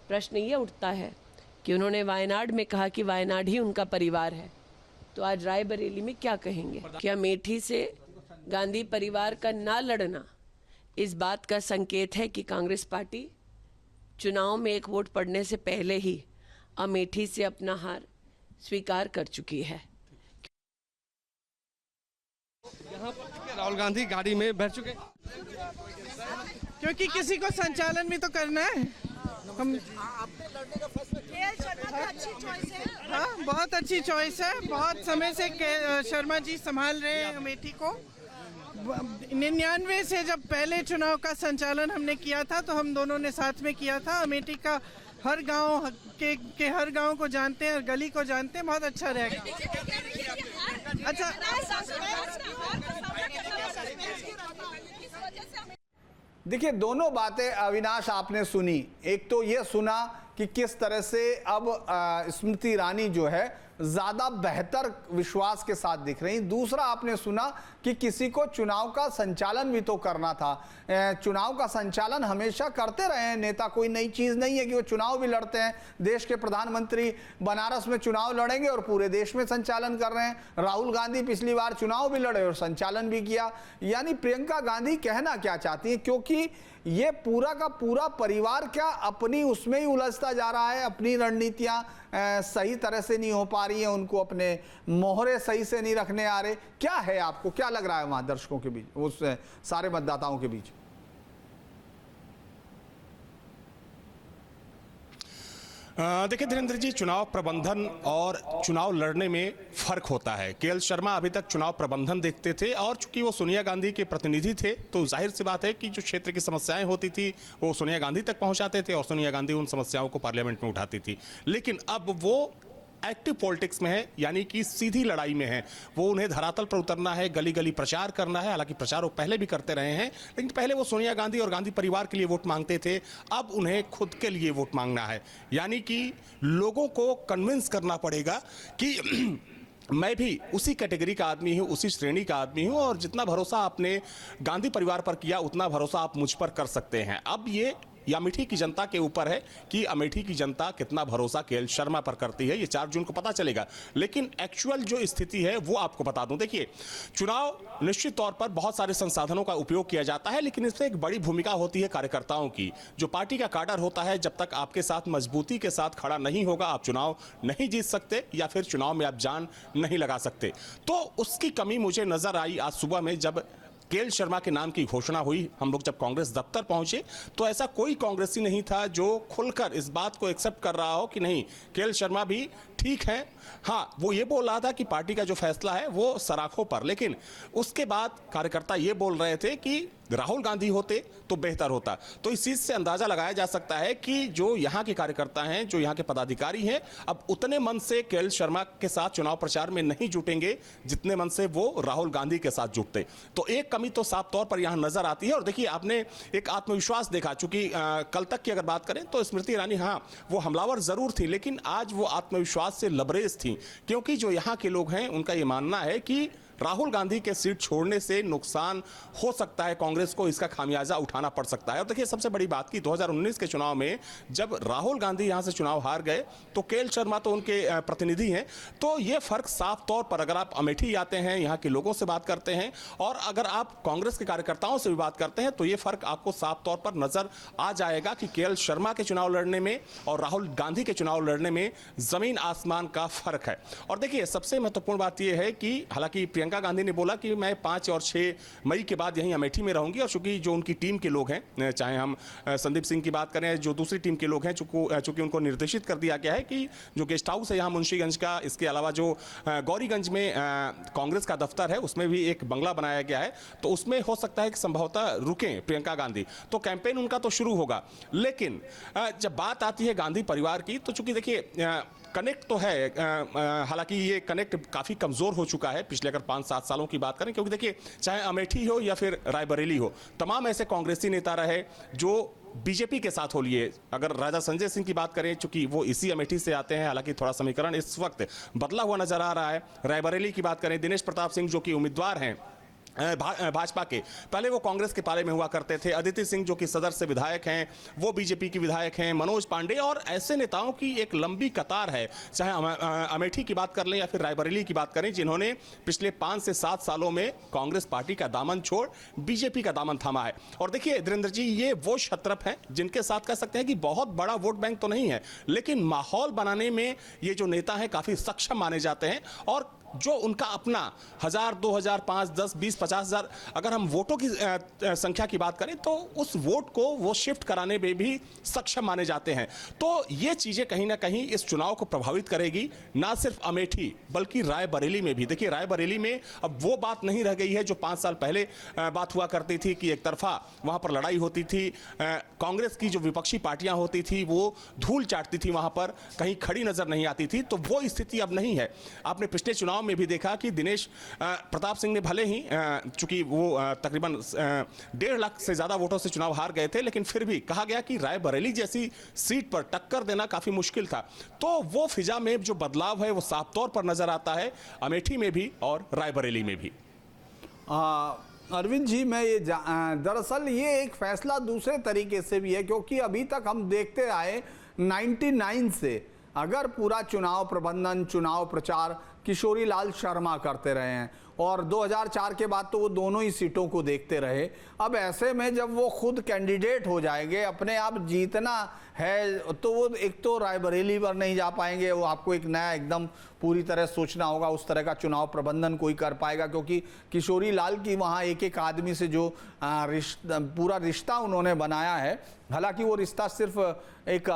प्रश्न ये उठता है कि उन्होंने वायनाड में कहा कि वायनाड ही उनका परिवार है, तो आज रायबरेली में क्या कहेंगे? कि अमेठी से गांधी परिवार का ना लड़ना इस बात का संकेत है कि कांग्रेस पार्टी चुनाव में एक वोट पड़ने से पहले ही अमेठी से अपना हार स्वीकार कर चुकी है। यहाँ पर राहुल गांधी गाड़ी में बैठ चुके, क्योंकि किसी को संचालन भी तो करना है। हम हाँ, बहुत अच्छी चॉइस है। बहुत समय से शर्मा जी संभाल रहे हैं अमेठी को। 99 से जब पहले चुनाव का संचालन हमने किया था तो हम दोनों ने साथ में किया था। अमेठी का हर गांव के हर गांव को जानते हैं, हर गली को जानते हैं। बहुत अच्छा रहेगा। अच्छा, देखिए, दोनों बातें अविनाश आपने सुनी। एक तो ये सुना कि किस तरह से अब स्मृति ईरानी जो है ज्यादा बेहतर विश्वास के साथ दिख रही। दूसरा आपने सुना कि किसी को चुनाव का संचालन भी तो करना था। चुनाव का संचालन हमेशा करते रहे हैं नेता, कोई नई चीज नहीं है कि वो चुनाव भी लड़ते हैं। देश के प्रधानमंत्री बनारस में चुनाव लड़ेंगे और पूरे देश में संचालन कर रहे हैं। राहुल गांधी पिछली बार चुनाव भी लड़े और संचालन भी किया। यानी प्रियंका गांधी कहना क्या चाहती है, क्योंकि ये पूरा का पूरा परिवार क्या अपनी उसमें ही उलझता जा रहा है। अपनी रणनीतियां सही तरह से नहीं हो पा रही हैं, उनको अपने मोहरे सही से नहीं रखने आ रहे। क्या है, आपको क्या लग रहा है वहां दर्शकों के बीच, उस सारे मतदाताओं के बीच? देखिए धीरेन्द्र जी, चुनाव प्रबंधन और चुनाव लड़ने में फर्क होता है। केएल शर्मा अभी तक चुनाव प्रबंधन देखते थे और चूंकि वो सोनिया गांधी के प्रतिनिधि थे तो जाहिर सी बात है कि जो क्षेत्र की समस्याएं होती थी वो सोनिया गांधी तक पहुंचाते थे और सोनिया गांधी उन समस्याओं को पार्लियामेंट में उठाती थी। लेकिन अब वो एक्टिव पॉलिटिक्स में है, यानी कि सीधी लड़ाई में है। वो उन्हें धरातल पर उतरना है, गली गली प्रचार करना है। हालांकि प्रचार वो पहले भी करते रहे हैं, लेकिन पहले वो सोनिया गांधी और गांधी परिवार के लिए वोट मांगते थे। अब उन्हें खुद के लिए वोट मांगना है, यानी कि लोगों को कन्विंस करना पड़ेगा कि मैं भी उसी कैटेगरी का आदमी हूँ, उसी श्रेणी का आदमी हूँ और जितना भरोसा आपने गांधी परिवार पर किया उतना भरोसा आप मुझ पर कर सकते हैं। अब ये अमेठी की जनता के ऊपर है कि अमेठी की जनता कितना भरोसा केएल शर्मा पर करती है। ये 4 जून को पता चलेगा। लेकिन एक्चुअल जो स्थिति है वो आपको बता दूं। देखिए, चुनाव निश्चित तौर पर बहुत सारे संसाधनों का उपयोग किया जाता है, लेकिन इसमें एक बड़ी भूमिका होती है कार्यकर्ताओं की। जो पार्टी का काडर होता है, जब तक आपके साथ मजबूती के साथ खड़ा नहीं होगा आप चुनाव नहीं जीत सकते या फिर चुनाव में आप जान नहीं लगा सकते। तो उसकी कमी मुझे नजर आई आज सुबह में जब केएल शर्मा के नाम की घोषणा हुई। हम लोग जब कांग्रेस दफ्तर पहुंचे तो ऐसा कोई कांग्रेसी नहीं था जो खुलकर इस बात को एक्सेप्ट कर रहा हो कि नहीं, केएल शर्मा भी ठीक है। हाँ, वो ये बोल रहा था कि पार्टी का जो फैसला है वो सराखों पर, लेकिन उसके बाद कार्यकर्ता ये बोल रहे थे कि राहुल गांधी होते तो बेहतर होता। तो इस चीज से अंदाजा लगाया जा सकता है कि जो यहाँ के कार्यकर्ता हैं, जो यहाँ के पदाधिकारी हैं, अब उतने मन से केएल शर्मा के साथ चुनाव प्रचार में नहीं जुटेंगे जितने मन से वो राहुल गांधी के साथ जुटते। तो एक कमी तो साफ तौर पर यहाँ नजर आती है। और देखिए, आपने एक आत्मविश्वास देखा। चूंकि कल तक की अगर बात करें तो स्मृति ईरानी हाँ वो हमलावर जरूर थी, लेकिन आज वो आत्मविश्वास से लबरेज थी, क्योंकि जो यहाँ के लोग हैं उनका ये मानना है कि राहुल गांधी के सीट छोड़ने से नुकसान हो सकता है, कांग्रेस को इसका खामियाजा उठाना पड़ सकता है। और देखिए, सबसे बड़ी बात की 2019 के चुनाव में जब राहुल गांधी यहां से चुनाव हार गए तो केएल शर्मा तो उनके प्रतिनिधि हैं। तो ये फर्क साफ तौर पर अगर आप अमेठी आते हैं, यहां के लोगों से बात करते हैं और अगर आप कांग्रेस के कार्यकर्ताओं से भी बात करते हैं तो ये फर्क आपको साफ तौर पर नजर आ जाएगा कि केएल शर्मा के चुनाव लड़ने में और राहुल गांधी के चुनाव लड़ने में जमीन आसमान का फर्क है। और देखिए, सबसे महत्वपूर्ण बात यह है कि हालांकि प्रियंका गांधी ने बोला कि मैं 5 और 6 मई के बाद यहीं अमेठी में रहूंगी, और चूंकि जो उनकी टीम के लोग हैं, चाहे हम संदीप सिंह की बात करें, जो दूसरी टीम के लोग हैं, चूंकि उनको निर्देशित कर दिया गया है कि जो गेस्ट हाउस है यहाँ मुंशीगंज का, इसके अलावा जो गौरीगंज में कांग्रेस का दफ्तर है उसमें भी एक बंगला बनाया गया है, तो उसमें हो सकता है कि संभवतः रुकें प्रियंका गांधी। तो कैंपेन उनका तो शुरू होगा। लेकिन जब बात आती है गांधी परिवार की, तो चूंकि देखिए कनेक्ट तो है, हालांकि ये कनेक्ट काफ़ी कमज़ोर हो चुका है पिछले अगर 5-7 सालों की बात करें, क्योंकि देखिए चाहे अमेठी हो या फिर रायबरेली हो, तमाम ऐसे कांग्रेसी नेता रहे जो बीजेपी के साथ हो लिए। अगर राजा संजय सिंह की बात करें, चूंकि वो इसी अमेठी से आते हैं, हालांकि थोड़ा समीकरण इस वक्त बदला हुआ नजर आ रहा है। रायबरेली की बात करें, दिनेश प्रताप सिंह जो कि उम्मीदवार हैं भाजपा के, पहले वो कांग्रेस के पाले में हुआ करते थे। अदिति सिंह जो कि सदर से विधायक हैं, वो बीजेपी की विधायक हैं। मनोज पांडे और ऐसे नेताओं की एक लंबी कतार है, चाहे अमेठी की बात कर लें या फिर रायबरेली की बात करें, जिन्होंने पिछले 5 से 7 सालों में कांग्रेस पार्टी का दामन छोड़ बीजेपी का दामन थामा है। और देखिए धीरेन्द्र जी, ये वो क्षत्रप हैं जिनके साथ कह सकते हैं कि बहुत बड़ा वोट बैंक तो नहीं है, लेकिन माहौल बनाने में ये जो नेता हैं काफी सक्षम माने जाते हैं। और जो उनका अपना 1000, 2000, 5, 10, 20 50,000 अगर हम वोटों की संख्या की बात करें तो उस वोट को वो शिफ्ट कराने में भी सक्षम माने जाते हैं। तो ये चीजें कहीं ना कहीं इस चुनाव को प्रभावित करेगी, ना सिर्फ अमेठी बल्कि रायबरेली में भी। देखिए रायबरेली में अब वो बात नहीं रह गई है जो 5 साल पहले बात हुआ करती थी कि एक तरफा वहां पर लड़ाई होती थी, कांग्रेस की जो विपक्षी पार्टियां होती थी वो धूल चाटती थी, वहां पर कहीं खड़ी नजर नहीं आती थी। तो वो स्थिति अब नहीं है। आपने पिछले चुनाव में भी देखा कि दिनेश प्रताप सिंह ने भले ही चूंकि वो तकरीबन 1.5 लाख से ज्यादा वोटों से चुनाव हार गए थे, लेकिन फिर भी कहा गया कि रायबरेली जैसी सीट पर टक्कर देना काफी मुश्किल था। तो वो फिजा में जो बदलाव है वो साफ तौर पर नजर आता है अमेठी में भी और रायबरेली में भी। अरविंद जी, मैं ये दरअसल ये एक फैसला दूसरे तरीके से भी है, क्योंकि अभी तक हम देखते आए 99 से अगर पूरा चुनाव प्रबंधन, चुनाव प्रचार किशोरी लाल शर्मा करते रहे हैं और 2004 के बाद तो वो दोनों ही सीटों को देखते रहे। अब ऐसे में जब वो खुद कैंडिडेट हो जाएंगे, अपने आप जीतना है, तो वो एक तो रायबरेली पर नहीं जा पाएंगे, वो आपको एक नया एकदम पूरी तरह सोचना होगा, उस तरह का चुनाव प्रबंधन कोई कर पाएगा, क्योंकि किशोरी लाल की वहाँ एक एक आदमी से जो पूरा रिश्ता उन्होंने बनाया है, हालांकि वो रिश्ता सिर्फ एक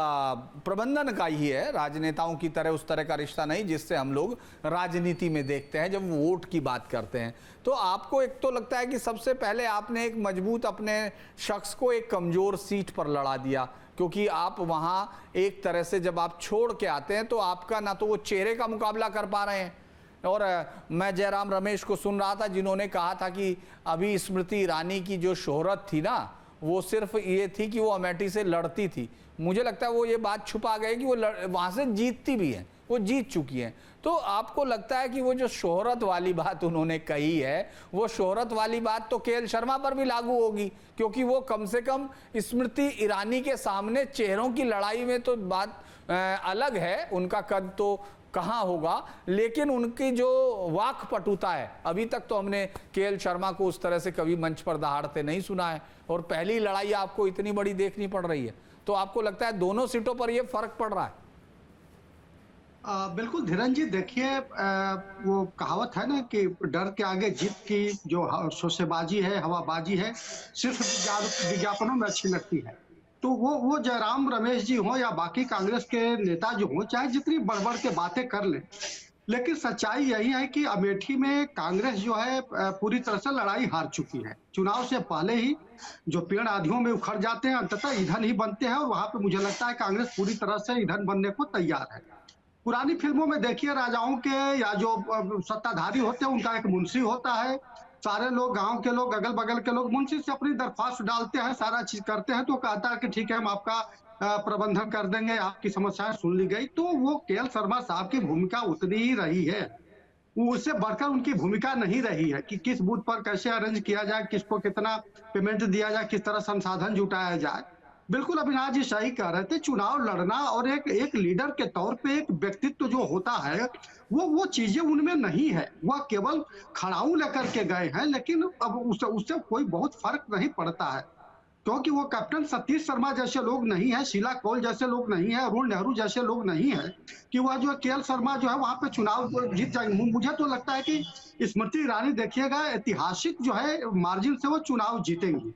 प्रबंधन का ही है, राजनेताओं की तरह उस तरह का रिश्ता नहीं जिससे हम लोग राजनीति में देखते हैं जब वोट की बात करते हैं। तो आपको एक तो लगता है कि सबसे पहले आपने एक मजबूत अपने शख्स को एक कमजोर सीट पर लड़ा दिया, क्योंकि आप वहां एक तरह से जब आप छोड़ के आते हैं तो आपका ना तो वो चेहरे का मुकाबला कर पा रहे हैं। और मैं जयराम रमेश को सुन रहा था जिन्होंने कहा था कि अभी स्मृति ईरानी की जो शोहरत थी ना, वो सिर्फ ये थी कि वो अमेठी से लड़ती थी। मुझे लगता है वो ये बात छुपा गए कि वो वहां से जीतती भी हैं, वो जीत चुकी हैं। तो आपको लगता है कि वो जो शोहरत वाली बात उन्होंने कही है, वो शोहरत वाली बात तो केएल शर्मा पर भी लागू होगी, क्योंकि वो कम से कम स्मृति ईरानी के सामने चेहरों की लड़ाई में तो बात अलग है, उनका कद तो कहाँ होगा, लेकिन उनकी जो वाक पटुता है, अभी तक तो हमने केएल शर्मा को उस तरह से कभी मंच पर दहाड़ते नहीं सुना है, और पहली लड़ाई आपको इतनी बड़ी देखनी पड़ रही है। तो आपको लगता है दोनों सीटों पर यह फर्क पड़ रहा है? बिल्कुल धीरन जी, देखिए वो कहावत है ना कि डर के आगे जीत की जो शोशेबाजी है, हवाबाजी है, सिर्फ विज्ञापनों में अच्छी लगती है। तो वो जयराम रमेश जी हो या बाकी कांग्रेस के नेता जो हो, चाहे जितनी बढ़ के बातें कर लें, लेकिन सच्चाई यही है कि अमेठी में कांग्रेस जो है पूरी तरह से लड़ाई हार चुकी है। चुनाव से पहले ही जो पेड़ आधियों में उखड़ जाते हैं अंततः ईंधन ही बनते हैं, और वहां पे मुझे लगता है कांग्रेस पूरी तरह से ईंधन बनने को तैयार है। पुरानी फिल्मों में देखिए, राजाओं के या जो सत्ताधारी होते हैं उनका एक मुंशी होता है, सारे लोग, गांव के लोग, अगल बगल के लोग मुंशी से अपनी दरख्वास्त डालते हैं, सारा चीज करते हैं, तो कहता है कि ठीक है हम आपका प्रबंधन कर देंगे, आपकी समस्याएं सुन ली गई। तो वो केएल शर्मा साहब की भूमिका उतनी ही रही है, उससे बढ़कर उनकी भूमिका नहीं रही है कि किस बूथ पर कैसे अरेंज किया जाए, किसको कितना पेमेंट दिया जाए, किस तरह संसाधन जुटाया जाए। बिल्कुल अविनाश जी सही कह रहे थे, चुनाव लड़ना और एक लीडर के तौर पे एक व्यक्तित्व जो होता है वो चीजें उनमें नहीं है। वह केवल खड़ाऊ लेकर के गए हैं, लेकिन अब उससे कोई बहुत फर्क नहीं पड़ता है, क्योंकि वो कैप्टन सतीश शर्मा जैसे लोग नहीं है, शीला कौल जैसे लोग नहीं है, अरुण नेहरू जैसे लोग नहीं है कि वह जो केएल शर्मा जो है वहां पे चुनाव जीत जाएंगे। मुझे तो लगता है कि स्मृति ईरानी देखिएगा ऐतिहासिक जो है मार्जिन से वो चुनाव जीतेंगी,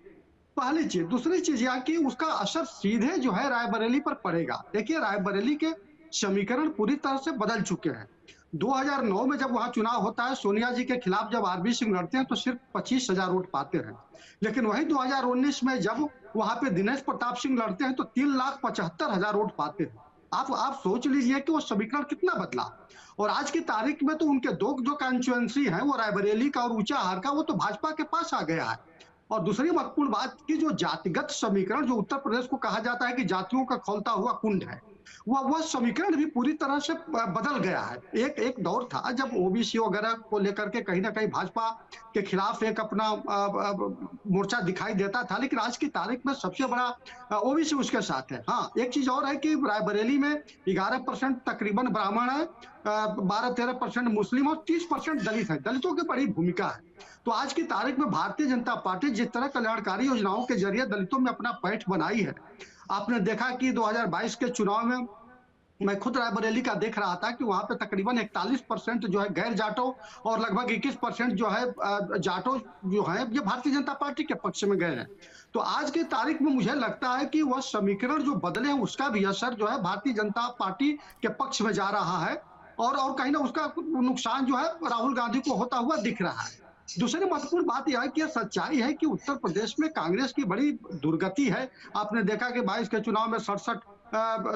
पहली चीज। दूसरी चीज यह कि उसका असर सीधे जो है रायबरेली पर पड़ेगा। देखिए रायबरेली के समीकरण पूरी तरह से बदल चुके हैं। 2009 में जब वहां चुनाव होता है, सोनिया जी के खिलाफ जब आरबी सिंह लड़ते हैं तो सिर्फ 25,000 वोट पाते हैं, लेकिन वही 2019 में जब वहां पे दिनेश प्रताप सिंह लड़ते हैं तो 3,75,000 वोट पाते हैं। आप सोच लीजिए कि वो समीकरण कितना बदला। और आज की तारीख में तो उनके दो जो कॉन्स्टिट्यूएंसी है, वो रायबरेली का और ऊंचाहार का, वो तो भाजपा के पास आ गया है। और दूसरी महत्वपूर्ण बात की जो जातिगत समीकरण, जो उत्तर प्रदेश को कहा जाता है कि जातियों का खौलता हुआ कुंड है, वह समीकरण भी पूरी तरह से बदल गया है। एक दौर था जब ओबीसी वगैरह को लेकर के कहीं ना कहीं भाजपा के खिलाफ एक अपना मोर्चा दिखाई देता था, लेकिन आज की तारीख में सबसे बड़ा ओबीसी उसके साथ है। हाँ, एक चीज और है कि रायबरेली में 11% तकरीबन ब्राह्मण है, 12-13% मुस्लिम और 30% दलित है। दलितों की बड़ी भूमिका है। तो आज की तारीख में भारतीय जनता पार्टी जिस तरह कल्याणकारी योजनाओं के जरिए दलितों में अपना पैठ बनाई है, आपने देखा कि 2022 के चुनाव में मैं खुद रायबरेली का देख रहा था कि वहां पे तकरीबन 41% जो है गैर जाटो और लगभग 21% जो है जाटो जो है ये भारतीय जनता पार्टी के पक्ष में गए हैं। तो आज की तारीख में मुझे लगता है कि वह समीकरण जो बदले हैं उसका भी असर जो है भारतीय जनता पार्टी के पक्ष में जा रहा है और कहीं ना उसका नुकसान जो है राहुल गांधी को होता हुआ दिख रहा है। दूसरी महत्वपूर्ण बात यह है कि सच्चाई है कि उत्तर प्रदेश में कांग्रेस की बड़ी दुर्गति है। आपने देखा कि 22 के चुनाव में 67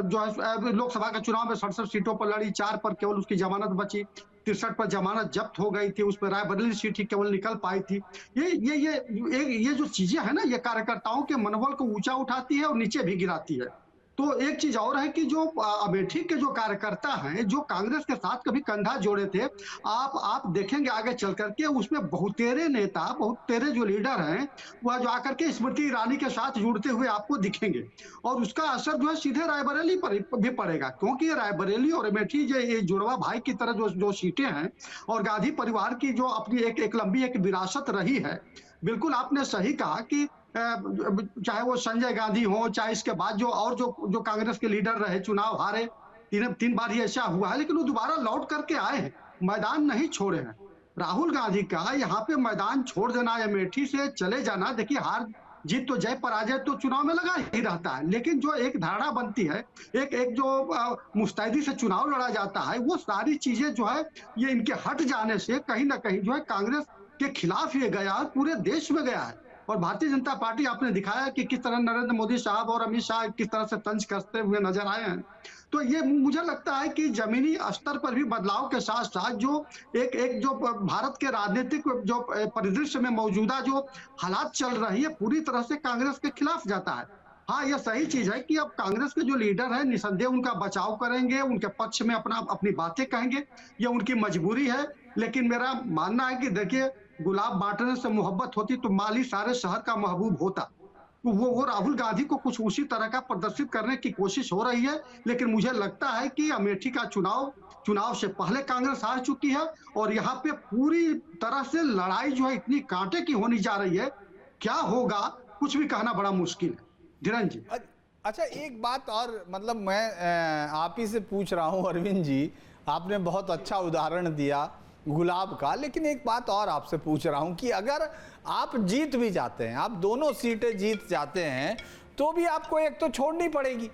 जो है लोकसभा के चुनाव में 67 सीटों पर लड़ी, 4 पर केवल उसकी जमानत बची, 63 पर जमानत जब्त हो गई थी, उस पर रायबरेली सीट ही केवल निकल पाई थी। ये जो चीजें है ना, ये कार्यकर्ताओं के मनोबल को ऊंचा उठाती है और नीचे भी गिराती है। तो एक चीज और है कि जो अमेठी के जो कार्यकर्ता हैं जो कांग्रेस के साथ कभी कंधा जोड़े थे, आप देखेंगे आगे चल करके उसमें बहुतेरे नेता, बहुतेरे जो लीडर हैं वह जो आकर के स्मृति ईरानी के साथ जुड़ते हुए आपको दिखेंगे और उसका असर जो है सीधे रायबरेली पर भी पड़ेगा, क्योंकि रायबरेली और अमेठी जो ये जुड़वा भाई की तरह जो सीटें हैं और गांधी परिवार की जो अपनी एक लंबी एक विरासत रही है। बिल्कुल आपने सही कहा कि चाहे वो संजय गांधी हो, चाहे इसके बाद जो कांग्रेस के लीडर रहे, चुनाव हारे, 3 बार ही ऐसा हुआ है, लेकिन वो दोबारा लौट करके आए हैं, मैदान नहीं छोड़े हैं। राहुल गांधी का यहाँ पे मैदान छोड़ देना, अमेठी से चले जाना, देखिए हार जीत तो जय पराजय तो चुनाव में लगा ही रहता है, लेकिन जो एक धारणा बनती है, एक जो मुस्तैदी से चुनाव लड़ा जाता है, वो सारी चीजें जो है ये इनके हट जाने से कहीं ना कहीं जो है कांग्रेस के खिलाफ ये गया, पूरे देश में गया है। और भारतीय जनता पार्टी आपने दिखाया कि किस तरह नरेंद्र मोदी साहब और अमित शाह किस तरह से तंज कसते हुए नजर आए हैं। तो ये मुझे लगता है कि जमीनी स्तर पर भी बदलाव के साथ साथ जो एक जो भारत के राजनीतिक जो परिदृश्य में मौजूदा जो हालात चल रही है पूरी तरह से कांग्रेस के खिलाफ जाता है। हाँ, यह सही चीज है कि अब कांग्रेस के जो लीडर है निसंदेह उनका बचाव करेंगे, उनके पक्ष में अपनी बातें कहेंगे, ये उनकी मजबूरी है। लेकिन मेरा मानना है कि देखिए, गुलाब बांटने से मोहब्बत होती तो माली सारे शहर का महबूब होता। वो राहुल गांधी को कुछ उसी तरह का प्रदर्शित करने की कोशिश हो रही है, लेकिन मुझे लगता है कि अमेठी का चुनाव से पहले कांग्रेस हार चुकी है और यहाँ पे पूरी तरह से लड़ाई जो है इतनी कांटे की होनी जा रही है, क्या होगा कुछ भी कहना बड़ा मुश्किल है। धीरेन्द्र जी, अच्छा एक बात और, मतलब मैं आप ही से पूछ रहा हूँ अरविंद जी, आपने बहुत अच्छा उदाहरण दिया गुलाब का, लेकिन एक बात और आपसे पूछ रहा हूं कि अगर आप जीत भी जाते हैं, आप दोनों सीटें जीत जाते हैं, तो भी आपको एक तो छोड़नी पड़ेगी,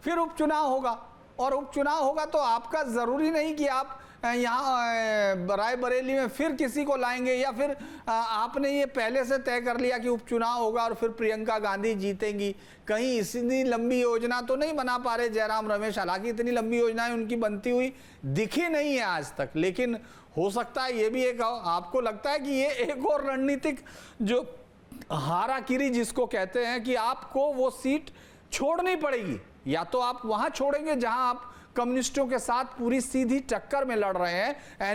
फिर उपचुनाव होगा, और उपचुनाव होगा तो आपका जरूरी नहीं कि आप यहाँ रायबरेली में फिर किसी को लाएंगे, या फिर आपने ये पहले से तय कर लिया कि उपचुनाव होगा और फिर प्रियंका गांधी जीतेंगी। कहीं इतनी लंबी योजना तो नहीं बना पा रहे जयराम रमेश, हालांकि इतनी लंबी योजनाएं उनकी बनती हुई दिखी नहीं है आज तक, लेकिन हो सकता है ये भी एक, आपको लगता है कि ये एक और रणनीतिक जो हाराकिरी जिसको कहते हैं कि आपको वो सीट छोड़नी पड़ेगी, या तो आप वहां छोड़ेंगे जहां आप कम्युनिस्टों के साथ पूरी सीधी टक्कर में लड़ रहे हैं।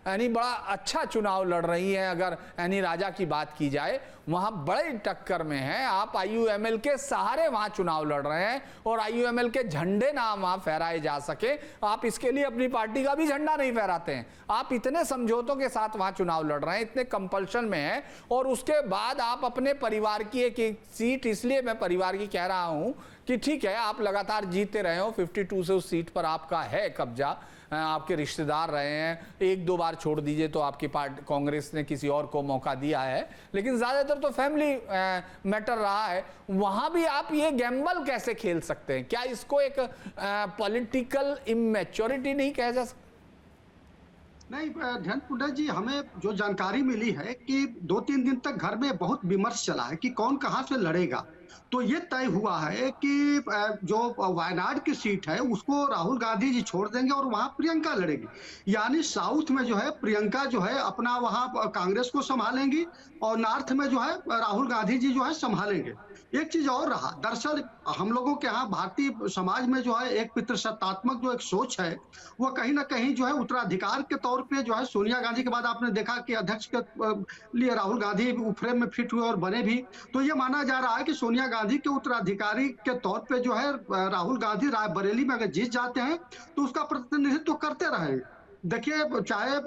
एनी बड़ा अच्छा चुनाव लड़ रही है, अगर एनी राजा की बात की जाए, वहां बड़े टक्कर में है। आप आईयूएमएल के सहारे वहां चुनाव लड़ रहे हैं और आईयूएमएल के झंडे ना वहां फहराए जा सके, आप इसके लिए अपनी पार्टी का भी झंडा नहीं फहराते हैं। आप इतने समझौतों के साथ वहां चुनाव लड़ रहे हैं, इतने कंपल्शन में है, और उसके बाद आप अपने परिवार की एक सीट, इसलिए मैं परिवार की कह रहा हूं कि ठीक है आप लगातार जीते रहे हो, 52 से उस सीट पर आपका है कब्जा, आपके रिश्तेदार रहे हैं, 1-2 बार छोड़ दीजिए तो आपकी पार्टी कांग्रेस ने किसी और को मौका दिया है, लेकिन ज्यादातर तो फैमिली मैटर रहा है। वहां भी आप ये गैम्बल कैसे खेल सकते हैं? क्या इसको एक पॉलिटिकल इमैच्योरिटी नहीं कहा जा सकता? नहीं धीरेन्द्र पुंडे जी, हमें जो जानकारी मिली है कि 2-3 दिन तक घर में बहुत विमर्श चला है कि कौन कहां से लड़ेगा। तो ये तय हुआ है कि जो वायनाड की सीट है उसको राहुल गांधी जी छोड़ देंगे और वहां प्रियंका लड़ेगी, यानी साउथ में जो है प्रियंका जो है अपना वहां कांग्रेस को संभालेंगी और नॉर्थ में जो है राहुल गांधी जी जो है संभालेंगे। एक चीज और रहा, दरअसल हम लोगों के यहाँ भारतीय समाज में जो है एक पितृसत्तात्मक जो एक सोच है, वो कहीं ना कहीं जो है उत्तराधिकार के तौर पे जो है सोनिया गांधी के बाद आपने देखा कि अध्यक्ष के लिए राहुल गांधी फ्रेम में फिट हुए और बने भी, तो ये माना जा रहा है कि सोनिया गांधी के उत्तराधिकारी के तौर पे जो है राहुल गांधी रायबरेली में अगर जीत जाते हैं तो उसका प्रतिनिधित्व करते रहेंगे। देखिए, चाहे